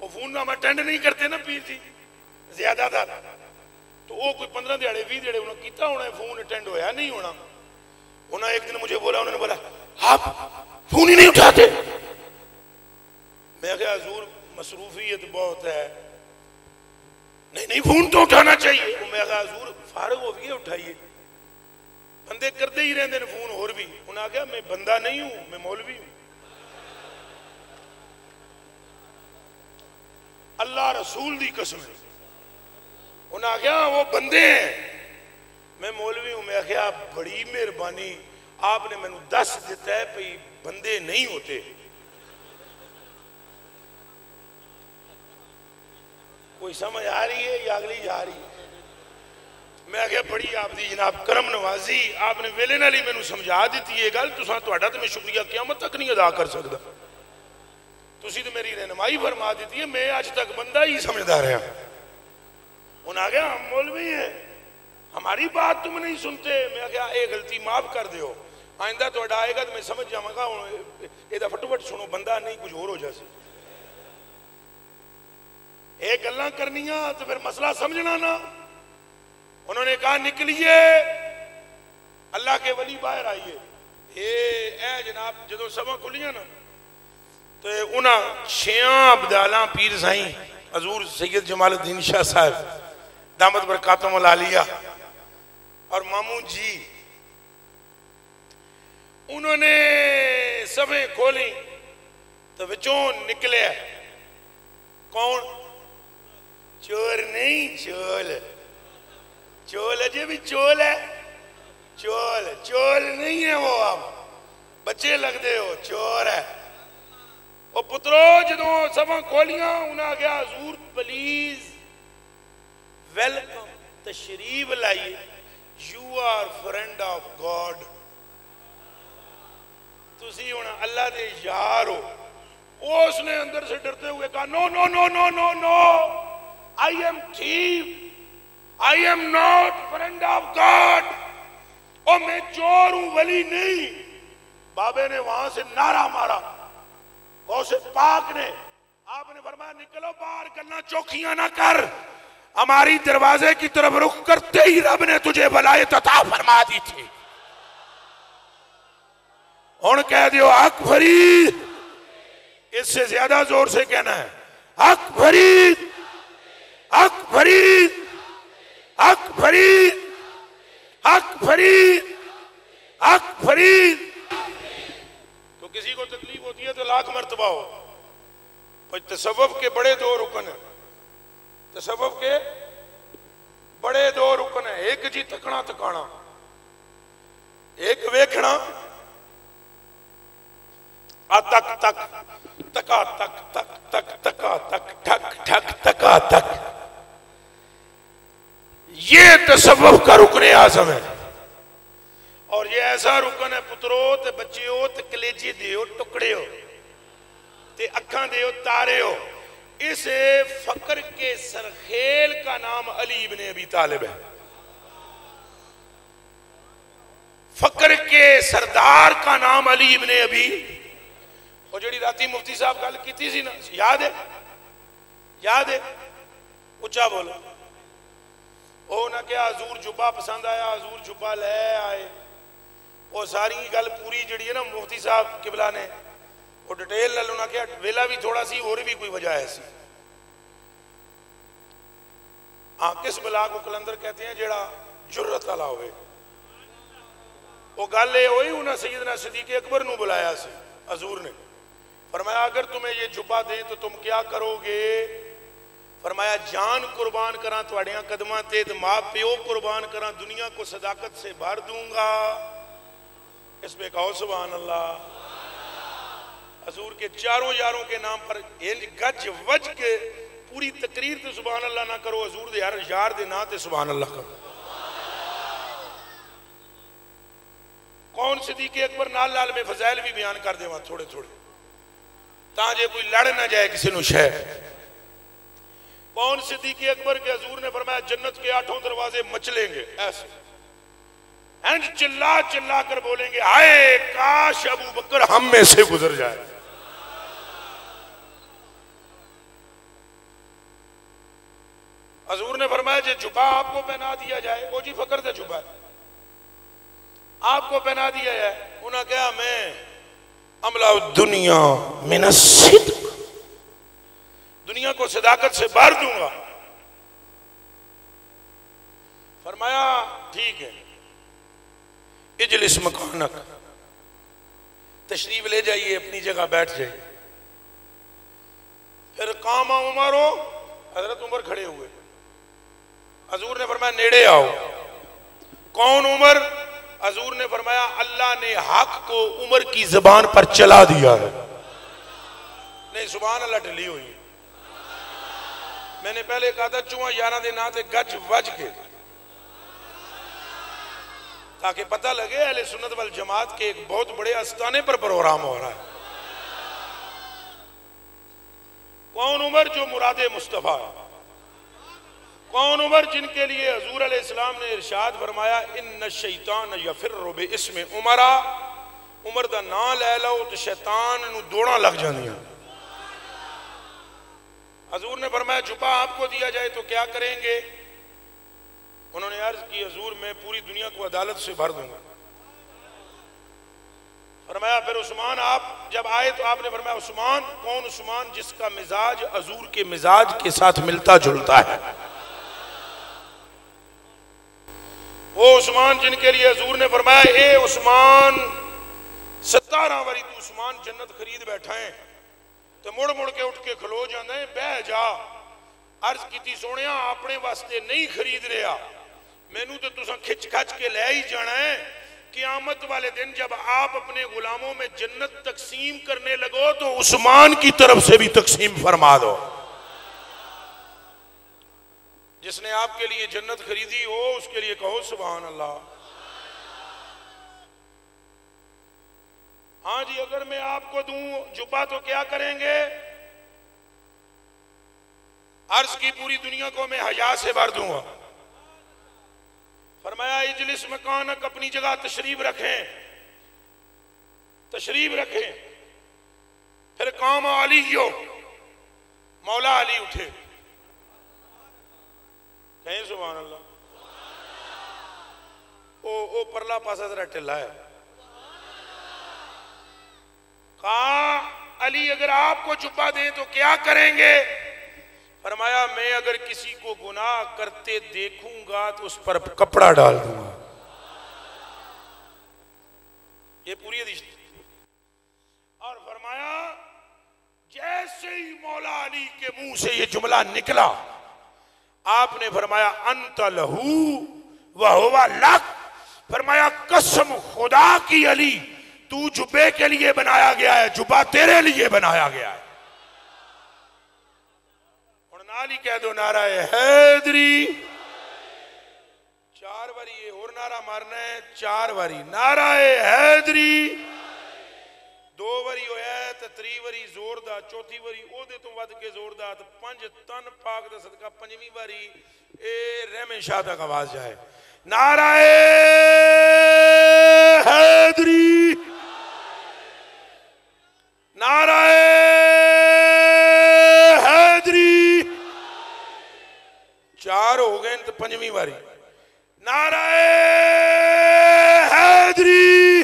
وہ فون نہ ہم اٹینڈ نہیں کرتے نا پیر جی زیادہ تھا، تو وہ کوئی 15 دیڑے 20 دیڑے انہوں کیتا ہونا ہے فون اٹینڈ ہویا نہیں ہونا، انہوں ایک دن مجھے بولا، انہوں نے بولا آپ فون ہی نہیں اٹھاتے، میں کہا حضور مصروفیت بہت ہے، نہیں فون تو اٹھانا چاہیے، میں کہا حضور فارغ ہو گئے اٹھائیے، بندے کرتے ہی رہتے ہیں فون اور بھی، انہوں نے کہا میں بندہ نہیں ہوں میں مولوی ہوں، اللہ رسول دی قسم ہے، انہوں نے کہا وہ بندے ہیں میں مولوی ہوں، میں کہا بڑی مہربانی آپ نے میں نے دس دیتا ہے پہ بندے نہیں ہوتے، کوئی سمجھ آ رہی ہے یا اگلی جا رہی ہے؟ میں کہا بڑی آپ دی جناب کرم نوازی، آپ نے ویلے نالی میں نے سمجھا دیتی ہے گل، تو ساں تو اڈا تو میں شکریہ قیامت تک نہیں ادا کر سکتا، تسی تو میری رہنمائی فرما دیتی ہے، میں آج تک بندہ ہی سمجھدا رہا، انہوں نے کہا ہم مولوی ہیں ہماری بات تم نہیں سنتے، میں کہا ایک غلطی معاف کر دیو، آئندہ تو اڈا آئے گا تو میں سمجھ جاؤں گا، ایدہ فٹوٹ سنو بندہ نہیں کچھ اور ہو جیسے، ایک اللہ کرنیاں تو پھر مسئلہ سمجھنا نا، انہوں نے کہا نکلیے اللہ کے ولی باہر آئیے، اے جناب جدو سبا کھلیاں نا تو انہاں 6 عبدالاں پیر سائیں حضور سید جمال الدین شاہ صاحب دامت برکاتم العالیہ اور مامون جی انہوں نے سبیں کھولی تو وچوں نکلے کون؟ چور نہیں چول، چول اجے بھی چول ہے، چول نہیں ہے وہ، آپ بچے لگ دے ہو چور ہے، وہ پترو جدوں سباں کھولیاں انہاں گیا حضور پلیز ویلکم تشریف لائیے، you are friend of God, تسی ہونا اللہ دے یار ہو، اس نے اندر سے ڈرتے ہوئے کہا نو نو نو نو نو نو I am thief, I am not friend of God، اور میں چور ہوں ولی نہیں، بابے نے وہاں سے نعرہ مارا، غوث پاک نے، آپ نے فرمایا نکلو باہر، گلنا چوکھیاں نہ کر، ہماری دروازے کی طرف رخ کرتے ہی رب نے تجھے ولایت عطا فرما دی تھی۔ ہن کہہ دیو حق فرید، اس سے زیادہ زور سے کہنا ہے، حق فرید، حق فرید، حق فرید، حق فرید، حق فرید۔ تو کسی کو تکلیف ہوتی ہے تو لاکھ مرتبہ ہو۔ تصوف کے بڑے دو رکن ہیں، تصوف کے بڑے دو رکن ہیں، ایک جی تکنا تکانا، ایک ویکھنا، تک تک تکا تک تک تک تکا تک ٹھک ٹھک تکا تک، یہ تصوف کا رکن اعظم ہے۔ اور یہ ایسا رکن ہے پترو تے بچیو تے کلیجی دیو ٹکڑے ہو تے اکھاں دیو تارے ہو۔ اس فقر کے سرخیل کا نام علی ابن ابی طالب ہے، فقر کے سردار کا نام علی ابن ابی۔ اور جڑی راتی مفتی صاحب گل کیتی سی نا، یاد ہے؟ یاد ہے؟ اچھا بولو۔ او نہ کیا حضور جبہ پسند آیا، حضور جبہ لے آئے، وہ ساری گل پوری جڑی ہے نا مفتی صاحب قبلہ نے وہ ڈیٹیل لے لونا کیا ویلا بھی تھوڑا سی اور بھی کوئی وجہ ہے سی۔ ہاں کس بلا کو کلندر کہتے ہیں جڑا جرت والا ہوئے، وہ گل یہ ہوئی انہاں سیدنا صدیق اکبر نو بلایا سی حضور نے، فرمایا اگر تمہیں یہ جبہ دیں تو تم کیا کرو گے؟ فرمایا جان قربان کراں تواڈیاں قدماں تے، ماں پیو قربان کراں، دنیا کو صداقت سے بھر دوں گا۔ اس پہ کہو سبحان اللہ۔ حضور کے چاروں یاروں کے نام پر گج وج کے پوری تقریر تے سبحان اللہ نہ کرو، حضور دے ہر یار دے نا تے سبحان اللہ کرو۔ کون صدیق اکبر نال نال میں فضائل بھی بیان کر دے وہاں تھوڑے تھوڑے تاں جے کوئی لڑ نہ جائے کسی نو شے۔ کون صدیق اکبر کے حضور نے فرمایا جنت کے 8 دروازے مچلیں گے ایسے، اینج چلا چلا کر بولیں گے ہائے کاش ابو بکر ہم میں سے گزر جائے۔ حضور نے فرمایا جے جبہ آپ کو پہنا دیا جائے، وہ جی فقر دے جبہ ہے، آپ کو پہنا دیا جائے، انہاں کہا میں املا الدنیا من الصدق، دنیا کو صداقت سے بھر دوں گا۔ فرمایا ٹھیک ہے اجلس مکانک، تشریف لے جائیے اپنی جگہ بیٹھ جائیے۔ پھر قام عمر ہو، حضرت عمر کھڑے ہوئے، حضور نے فرمایا نیڑے آؤ۔ کون عمر؟ حضور نے فرمایا اللہ نے حق کو عمر کی زبان پر چلا دیا ہے۔ نہیں سبحان اللہ ڈلی ہوئی، میں نے پہلے کہا تھا چوہاں 11 دن آتے گج وج کے، تاکہ پتہ لگے اہل سنت والجماعت کے ایک بہت بڑے استانے پر پروگرام ہو رہا ہے۔ کون عمر؟ جو مراد مصطفیٰ ہے۔ کون عمر؟ جن کے لیے حضور علیہ السلام نے ارشاد فرمایا ان الشیطان یفر باسم عمرہ، عمر دا نام لے لو تو شیطان نو دوڑاں لگ جاندیاں۔ حضور نے فرمایا جبہ آپ کو دیا جائے تو کیا کریں گے؟ انہوں نے عرض کی حضور میں پوری دنیا کو عدالت سے بھر دوں گا۔ فرمایا پھر عثمان آپ جب آئے تو آپ نے فرمایا عثمان؟ کون عثمان؟ جس کا مزاج حضور کے مزاج کے ساتھ ملتا جلتا ہے، وہ عثمان جن کے لیے حضور نے فرمایا اے عثمان 17 واری تو عثمان جنت خرید بیٹھا ہے تو مڑ مڑ کے اٹھ کے کھلو جاندے ہیں، بہ جا۔ عرض کی تھی سونیا اپنے واسطے نہیں خرید رہا، مینوں تو تساں کھچ کھچ کے لے ہی جانا ہے۔ قیامت والے دن جب آپ اپنے غلاموں میں جنت تقسیم کرنے لگو تو عثمان کی طرف سے بھی تقسیم فرما دو۔ جس نے آپ کے لیے جنت خریدی ہو اس کے لیے کہو سبحان اللہ۔ ہاں جی اگر میں آپ کو دوں جبہ تو کیا کریں گے؟ عرض کی پوری دنیا کو میں حیا سے بھر دوں گا۔ فرمایا اجلس مکانک، اپنی جگہ تشریف رکھیں۔ تشریف رکھیں. پھر قام علیو، مولا علی اٹھے. کہیں سبحان اللہ. او پرلا پاسا ذرا ٹھلا ہے. کہا علی اگر آپ کو جبہ دیں تو کیا کریں گے؟ فرمایا میں اگر کسی کو گناہ کرتے دیکھوں گا تو اس پر کپڑا ڈال دوں گا. یہ پوری حدیث. اور فرمایا جیسے ہی مولا علی کے منہ سے یہ جملہ نکلا آپ نے فرمایا انت لہو وہو لک. فرمایا قسم خدا کی علی تو جبے کے لیے بنایا گیا ہے، جبہ تیرے لیے بنایا گیا ہے. اور نالی کہہ دو نعرہ حیدری. 4 باری یہ اور نعرہ مارنا ہے، 4 باری نعرہ حیدری. 2 باری ہویا ہے تو 3 باری زور دا، 4تھی باری او دے تو ود کے زور دا، تو 5 تن پاک دا صدقہ 5ویں باری اے رحمن شاہ تک آواز جائے. نعرہ حیدری، نعرہ حیدری. 4 ہو گئے تو 5ویں باری نعرہ حیدری.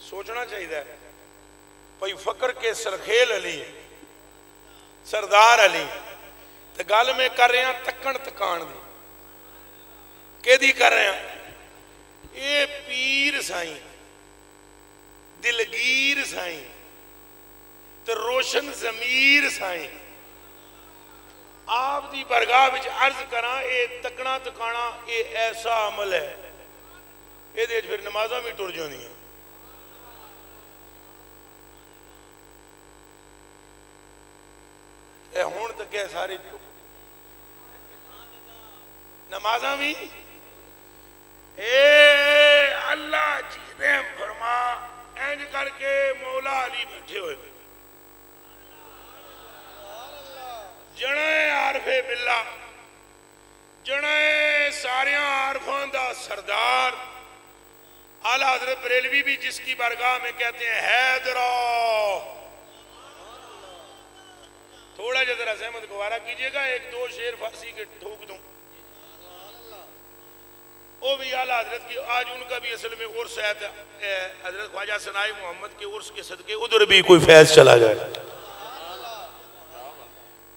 سوچنا چاہیے بھائی فقر کے سرخیل علی سردار علی تو گل میں کر رہے ہیں تکن تکان دی کہ دی کر رہے ہیں اے پیر سائیں دلگیر سائیں تو روشن ضمیر سائیں آپ دی برگاہ وچ عرض کراں اے تکنا تکانا اے ایسا عمل ہے اے دے پھر نمازاں بھی ٹر جاندی ہیں. اے ہون تک ہے ساری نمازاں بھی. اے اللہ جی رحم فرما اینج کر کے مولا علی بیٹھے ہوئے جنائے عارف باللہ جنائے ساریاں عارفان دا سردار اعلیٰ حضرت بریلوی بھی جس کی بارگاہ میں کہتے ہیں حیدرہ. تھوڑا جا ذرا زحمت گوارا کیجئے گا 1-2 شعر فارسی کے ٹھوک دوں. وہ بھی اعلیٰ حضرت کی آج ان کا بھی اصل میں عرس ہے حضرت خواجہ ثنائی محمد کے عرس کے صدقے ادھر بھی کوئی فیض چلا جائے.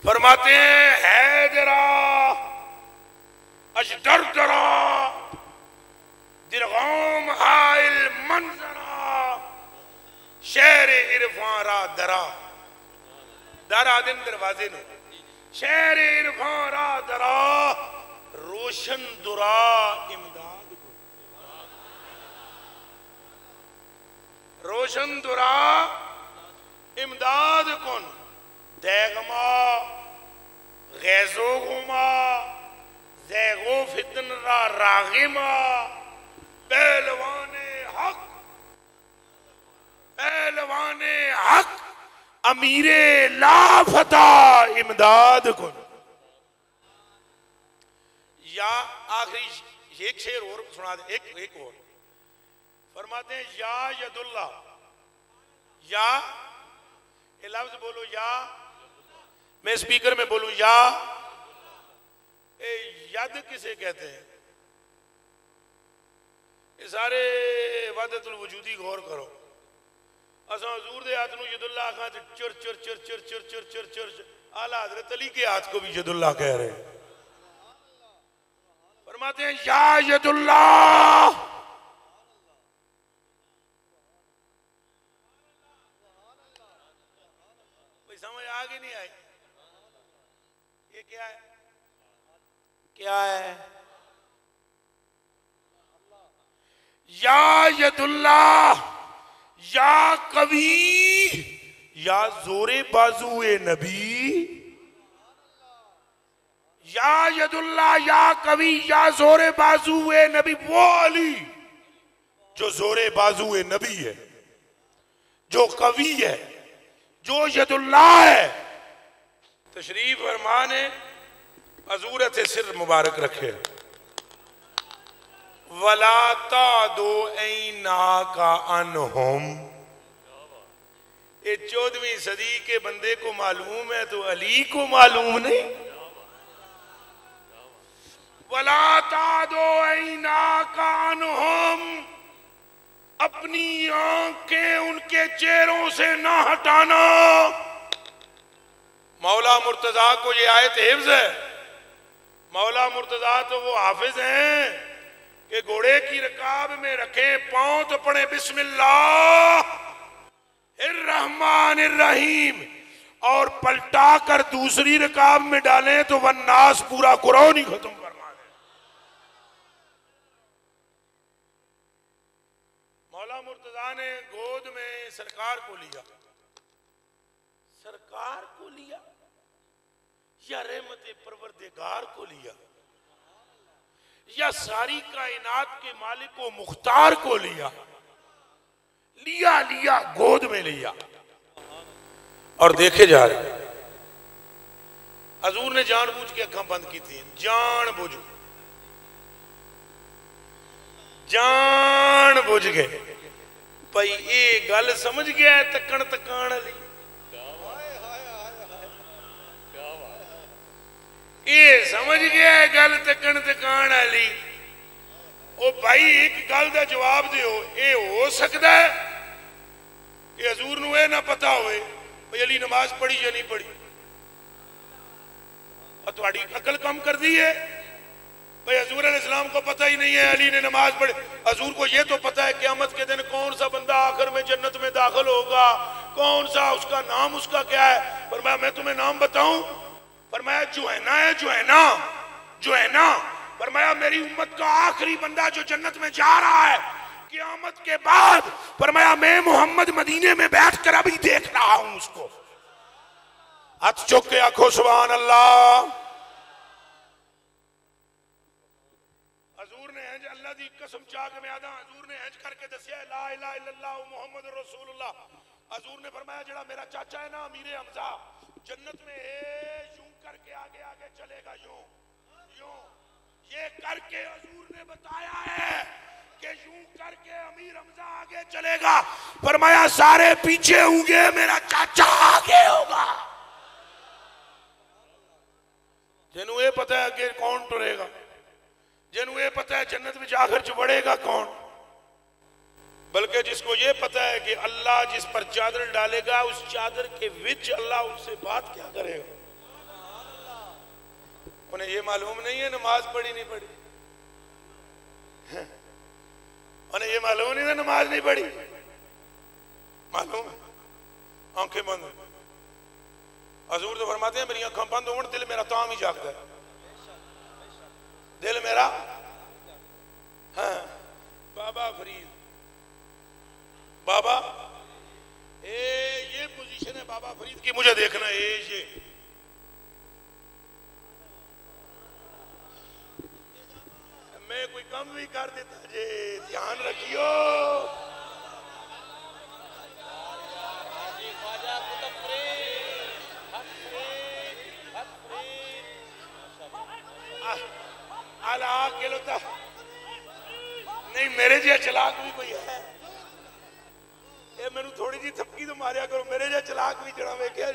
فرماتے ہیں حیدرہ اشدردرہ درغام حائل منظرہ شہر عرفان را درہ. دارا دن دروازے نو شہر عرفان را درہ روشن درا امداد کو روشن درا امداد کن دیغما غیظ و غما زیغ و فتن را راغما پہلوان حق پہلوان حق امیر لا فتح امداد کن. یا آخری ایک شعر اور سنا دیں ایک اور فرماتے ہیں یا ید اللہ یا یہ لفظ بولو یا میں سپیکر میں بولوں یا ید کسے کہتے ہیں یہ سارے وحدت الوجودی غور کرو. اساں حضور دے ہاتھ نو ید اللہ کہاں چر چر چر چر چر چر چر چر اعلیٰ حضرت علی کے ہاتھ کو بھی ید اللہ کہہ رہے ہیں. فرماتے ہیں یا ید اللہ کوئی سمجھ آگے نہیں آئی یہ کیا ہے کیا ہے یا ید اللہ یا قوی یا زور بازو نبی یا ید اللہ یا قوی یا زور بازو نبی. وہ علی جو زور بازو نبی ہے جو قوی ہے جو ید اللہ ہے. تشریف فرمانے عزورت سر مبارک رکھے وَلَا تَعْدُ عَيْنَاكَ عَنْهُمْ. یہ 14ویں صدی کے بندے کو معلوم ہے تو علی کو معلوم نہیں. وَلَا تَعْدُ عَيْنَاكَ عَنْهُمْ. اپنی آنکھیں ان کے چہروں سے نہ ہٹانا. مولا مرتضیٰ کو یہ آیت حفظ ہے. مولا مرتضیٰ تو وہ حافظ ہیں کہ گھوڑے کی رکاب میں رکھیں پاؤں تو پڑھیں بسم اللہ الرحمن الرحیم اور پلٹا کر دوسری رکاب میں ڈالیں تو والناس پورا قرآن ہی ختم فرما دیں. مولا مرتضیٰ نے گود میں سرکار کو لیا. سرکار کو لیا یا رحمت پروردگار کو لیا یا ساری کائنات کے مالک و مختار کو لیا؟ لیا گود میں لیا اور دیکھے جا رہے. حضور نے جان بوجھ کے اکھاں بند کی تھی. جان بوجھ گئے بھائی اے گل سمجھ گیا ہے تکن تکان علی. یہ سمجھ گیا ہے گل تکن تکان علی. او بھائی ایک گل دا جواب دیو. اے ہو سکتا ہے کہ حضور نو اے نہ پتا ہوئے بھائی علی نماز پڑھی یا نہیں پڑھی؟ اور تھوڑی عقل کم کر دی ہے بھائی حضور علیہ السلام کو پتہ ہی نہیں ہے علی نے نماز پڑھی. حضور کو یہ تو پتہ ہے قیامت کے دن کون سا بندہ آخر میں جنت میں داخل ہوگا, کون سا, اس کا نام اس کا کیا ہے. فرمایا میں تمہیں نام بتاؤں؟ فرمایا جوہینا ہے. جوہینا. فرمایا میری امت کا آخری بندہ جو جنت میں جا رہا ہے قیامت کے بعد. فرمایا میں محمد مدینے میں بیٹھ کر ابھی دیکھ رہا ہوں اس کو. ہاتھ چک کے آنکھوں سبحان اللہ. حضور نے ہنج اللہ دی قسم چاہ کے میں آدھا حضور نے ہنج کر کے دسیا لا الہ الا اللہ محمد رسول اللہ. حضور نے فرمایا جڑا میرا چاچا ہے نا امیر حمزہ جنت میں یوں کر کے آگے آگے چلے گا, یوں یہ کر کے حضور نے بتایا ہے کہ یوں کر کے امیر حمزہ آگے چلے گا. فرمایا سارے پیچھے ہوں گے میرا چاچا آگے ہوگا. جنہوں یہ پتہ ہے کہ کون ٹرے گا, جنہوں یہ پتہ ہے جنت میں آخر چبڑے گا کون, بلکہ جس کو یہ پتہ ہے کہ اللہ جس پر چادر ڈالے گا اس چادر کے وچ اللہ اس سے بات کیا کرے گا. انہیں یہ معلوم نہیں ہے نماز پڑھی نہیں پڑھی, انہیں یہ معلوم نہیں ہے نماز نہیں پڑھی, معلوم ہے آنکھیں بند. حضور تو فرماتے ہیں میری آنکھیں بند ہوں دل میرا تام ہی جاگتا ہے, دل میرا. ہاں بابا فرید, بابا یہ پوزیشن ہے بابا فرید کی, مجھے دیکھنا ہے یہ میں کوئی کم بھی کر دیتا جی, دھیان رکھیو. نہیں میرے جی چلاک بھی کوئی ہے, یہ میں تھوڑی جی تھپکی تو ماریا کرو. میرے جی چلاک بھی جڑا ویکھیا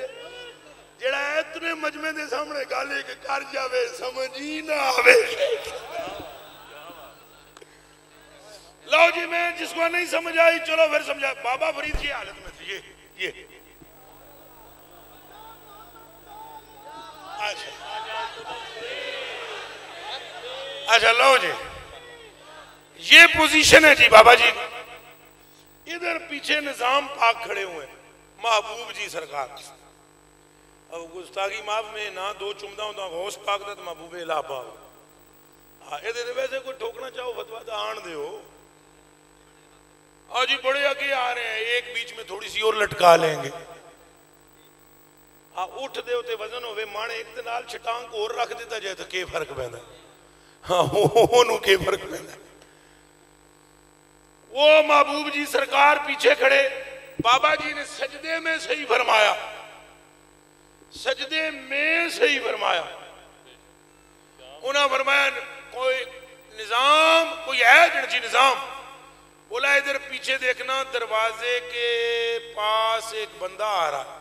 جڑا اتنے مجمع دے سامنے گل ایک کر جاوے سمجھ ہی نہ آوے. لو جی میں جس کو نہیں سمجھ آئی چلو پھر سمجھا. بابا فرید کی حالت میں تھی یہ اچھا لو جی یہ پوزیشن ہے جی بابا جی. ادھر پیچھے نظام پاک کھڑے ہوئے ہیں, محبوب جی سرکار. اب گستاخی معاف میں نہ دو چمدہ ہوں غوث پاک دا تو محبوب الہ پاک. ادھر ویسے کوئی ٹھوکنا چاہو فتویٰ تو آن دے ہو. جی بڑے آگے آ رہے ہیں, ایک بیچ میں تھوڑی سی اور لٹکا لیں گے. اٹھ دے ہوتے وزن ہوئے مانے ایک دنال چھٹانگ کو اور رکھ دیتا جائے تو کیا فرق پہنا ہے. ہاں کیا فرق پہنا ہے. وہ محبوب جی سرکار پیچھے کھڑے. بابا جی نے سجدے میں صحیح فرمایا, سجدے میں صحیح فرمایا. انہاں فرمایا کوئی نظام کوئی ہے جنجی نظام. بولا ادھر پیچھے دیکھنا دروازے کے پاس ایک بندہ آ رہا.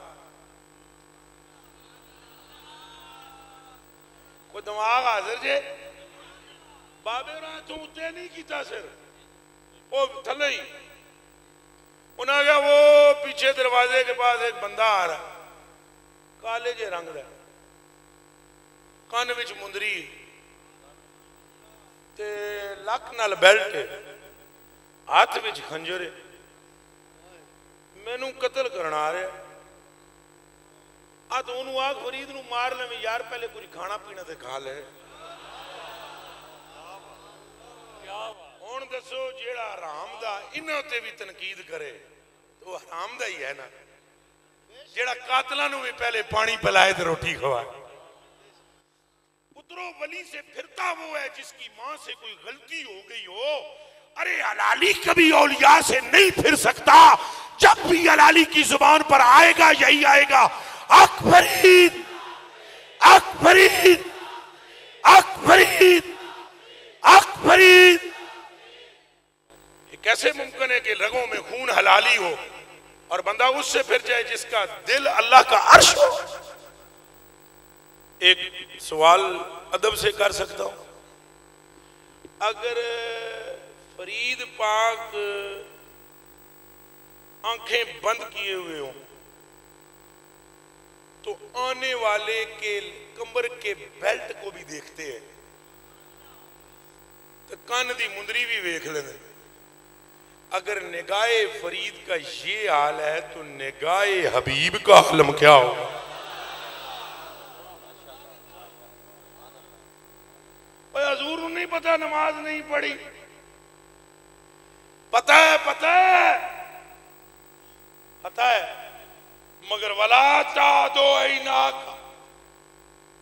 کوئی دماغ حاضر جے بابے رہا تو اتنے نہیں کیتا سر وہ تھلے ہی انہوں نے کہا وہ پیچھے دروازے کے پاس ایک بندہ آ رہا کالے جے رنگ رہا کان وچ مندری تے لک نال بیلٹ ہاتھ وچ خنجر مینوں قتل کرنا آ رہا تو انہوں آگ فرید نو مار لیں یار پہلے کوئی کھانا پینا تے کھا لے. ہون دسو جیڑا حرام دا انہوں تے بھی تنقید کرے تو حرام دا ہی ہے نا. جیڑا قاتلہ نو بھی پہلے پانی پلائے تے روٹی کھوائے. پترو ولی سے پھرتا وہ ہے جس کی ماں سے کوئی غلطی ہو گئی ہو. ارے حلالی کبھی اولیاء سے نہیں پھر سکتا. جب بھی حلالی کی زبان پر آئے گا یہی آئے گا حق فرید حق فرید حق فرید حق فرید. کیسے ممکن ہے کہ رگوں میں خون حلالی ہو اور بندہ اس سے پھر جائے جس کا دل اللہ کا عرش ہو. ایک سوال ادب سے کر سکتا ہوں. اگر فرید پاک آنکھیں بند کیے ہوئے ہوں تو آنے والے کے کمر کے بیلٹ کو بھی دیکھتے ہیں تو کان دی مندری بھی ویکھ لینے. اگر نگاہ فرید کا یہ حال ہے تو نگاہ حبیب کا عالم کیا ہوگا. حضور نہیں پتا نماز نہیں پڑھی پتہ ہے مگر ولا تعدو عیناک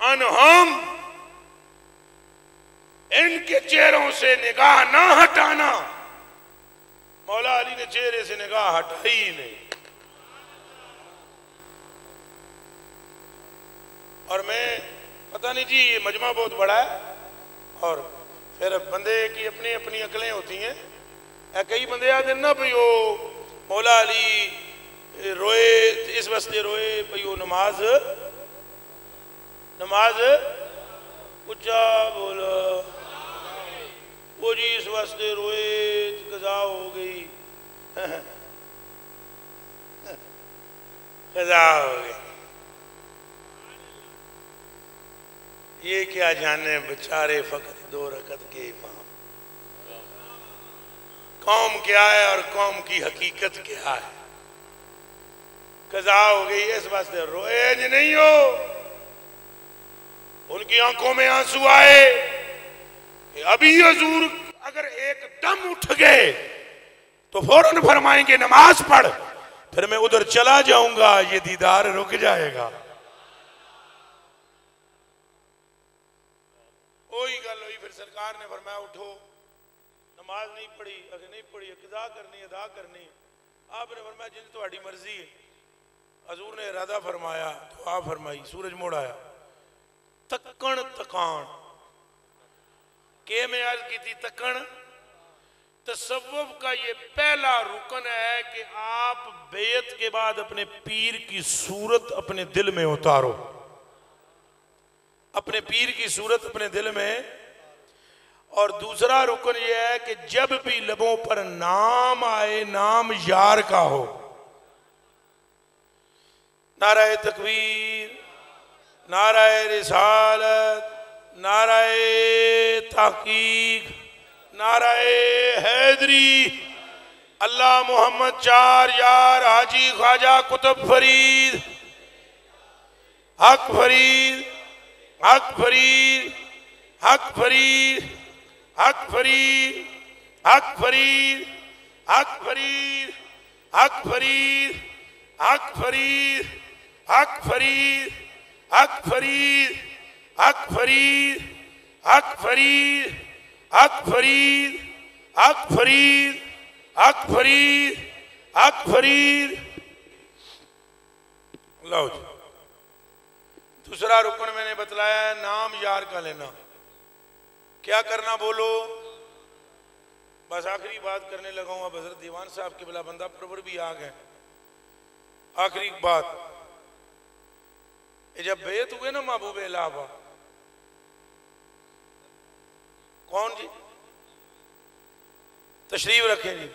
عنہم ان کے چہروں سے نگاہ نہ ہٹانا. مولا علی نے چہرے سے نگاہ ہٹائی نہیں. اور میں پتہ نہیں جی یہ مجمع بہت بڑا ہے اور پھر بندے کی اپنی اپنی عقلیں ہوتی ہیں. کئی بندے آتے ہیں نا بھئی وہ مولا علی روئے اس واسطے روئے بھئی وہ نماز اچھا بولا وہ جی اس واسطے روئے قضا ہو گئی قضا ہو گئی. یہ کیا جانے بچارے فقط 2 رکعت کے امام. قوم کیا ہے اور قوم کی حقیقت کیا ہے. قضا ہو گئی اس واسطے روئے نہیں ہو. ان کی آنکھوں میں آنسو آئے کہ ابھی حضور اگر ایک دم اٹھ گئے تو فوراً فرمائیں گے نماز پڑھ پھر میں ادھر چلا جاؤں گا یہ دیدار رک جائے گا. وہی گل ہوئی پھر سرکار نے فرمایا اٹھو نماز نہیں پڑھی اگر نہیں پڑھی قضا کرنی ادا کرنی. آپ نے فرمایا جن تہاڈی مرضی ہے. حضور نے ارادہ فرمایا دعا فرمائی سورج موڑ آیا تکن تکان کہ میں عرض کی تھی تکن تصوف کا یہ پہلا رکن ہے کہ آپ بیعت کے بعد اپنے پیر کی صورت اپنے دل میں اتارو. اپنے پیر کی صورت اپنے دل میں. اور دوسرا رکن یہ ہے کہ جب بھی لبوں پر نام آئے نام یار کا ہو. نعرہ تکبیر نعرہ رسالت نعرہ تحقیق نعرہ حیدری اللہ محمد 4 یار حاجی خواجہ قطب فرید حق فرید حق فرید حق فرید حق فرید حق فرید حق فرید حق فرید حق فرید حق فرید حق فرید حق فرید حق فرید حق فرید حق فرید حق فرید حق فرید. اللہ جی دوسرا رکن میں نے بتلایا ہے نام یار کا لینا. کیا کرنا بولو بس آخری بات کرنے لگا ہوں، اب حضرت دیوان صاحب قبلہ بندہ پرور بھی آ گئے. آخری بات، جب بیعت ہوئے نا محبوب الہ، کون جی تشریف رکھیں جی،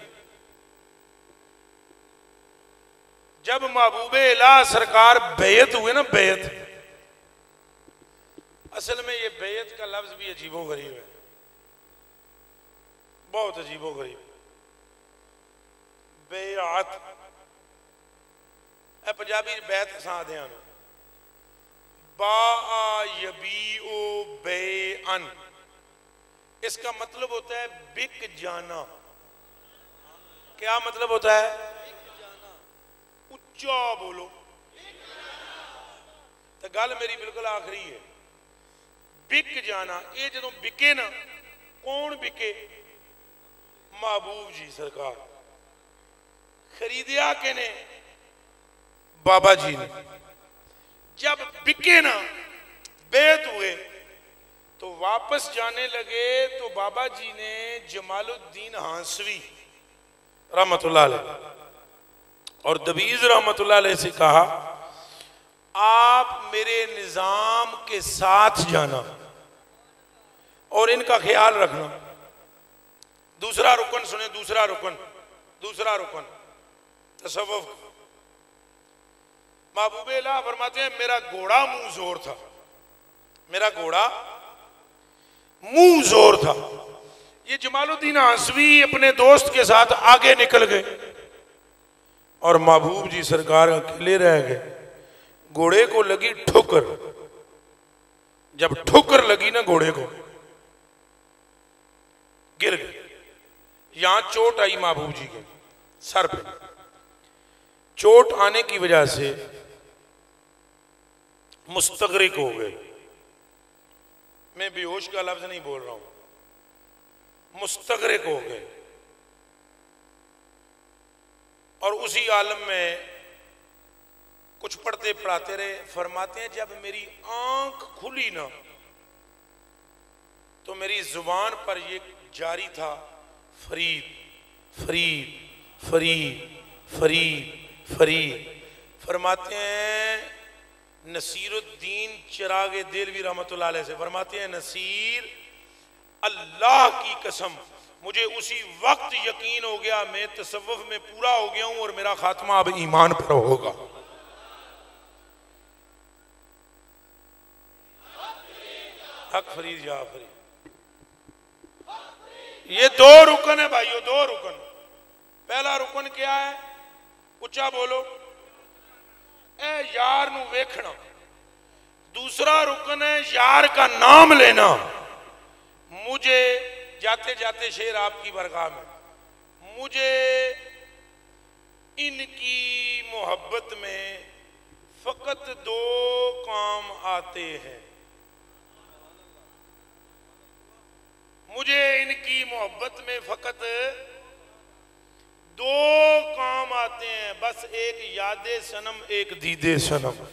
جب محبوب الہ سرکار بیعت ہوئے نا، بیعت، اصل میں یہ بیعت کا لفظ بھی عجیب و غریب ہے، بہت عجیب و غریب. بیعت اے پنجابی بیعت ساں دیاں نو، باء یبیع بیعن، اس کا مطلب ہوتا ہے بک جانا. کیا مطلب ہوتا ہے؟ اچھا بولو تو گل میری بالکل آخری ہے. بک جانا، یہ جدوں بکے نا، کون بکے؟ محبوب جی سرکار. خریدیا کہ نے؟ بابا جی نے. جب بکے نا، بیعت ہوئے تو واپس جانے لگے تو بابا جی نے جمال الدین ہانسوی رحمت اللہ علیہ اور دبیز رحمت اللہ علیہ سے کہا، آپ میرے نظام کے ساتھ جانا اور ان کا خیال رکھنا. دوسرا رکن سنیں، دوسرا رکن تصوف. محبوب الہ فرماتے ہیں میرا گھوڑا منہ زور تھا، میرا گھوڑا منہ زور تھا. یہ جمال الدین ہانسوی اپنے دوست کے ساتھ آگے نکل گئے اور محبوب جی سرکار اکیلے رہ گئے. گھوڑے کو لگی ٹھوکر، جب ٹھوکر لگی نا گھوڑے کو، گر گئے. یہاں چوٹ آئی محبوب جی کے سر پہ. چوٹ آنے کی وجہ سے مستغرق ہو گئے. میں بے ہوش کا لفظ نہیں بول رہا ہوں، مستغرق ہو گئے. اور اسی عالم میں کچھ پڑھتے پڑھاتے رہے. فرماتے ہیں جب میری آنکھ کھلی نا تو میری زبان پر یہ جاری تھا، فرید فرید فرید فرید فرید. فرماتے ہیں نصیر الدین چراغ دہلوی رحمت اللہ علیہ سے، فرماتے ہیں نصیر، اللہ کی قسم مجھے اسی وقت یقین ہو گیا میں تصوف میں پورا ہو گیا ہوں اور میرا خاتمہ اب ایمان پر ہوگا. حق فرید یا فرید. یہ دو رکن ہے بھائیو، دو رکن. پہلا رکن کیا ہے؟ اچھا بولو، اے یار نو ویکھنا. دوسرا رکن ہے یار کا نام لینا. مجھے جاتے جاتے شعر آپ کی برگاہ میں، مجھے ان کی محبت میں فقط دو کام آتے ہیں. مجھے ان کی محبت میں فقط دو کام آتے ہیں، بس ایک یاد سنم، ایک دید سنم.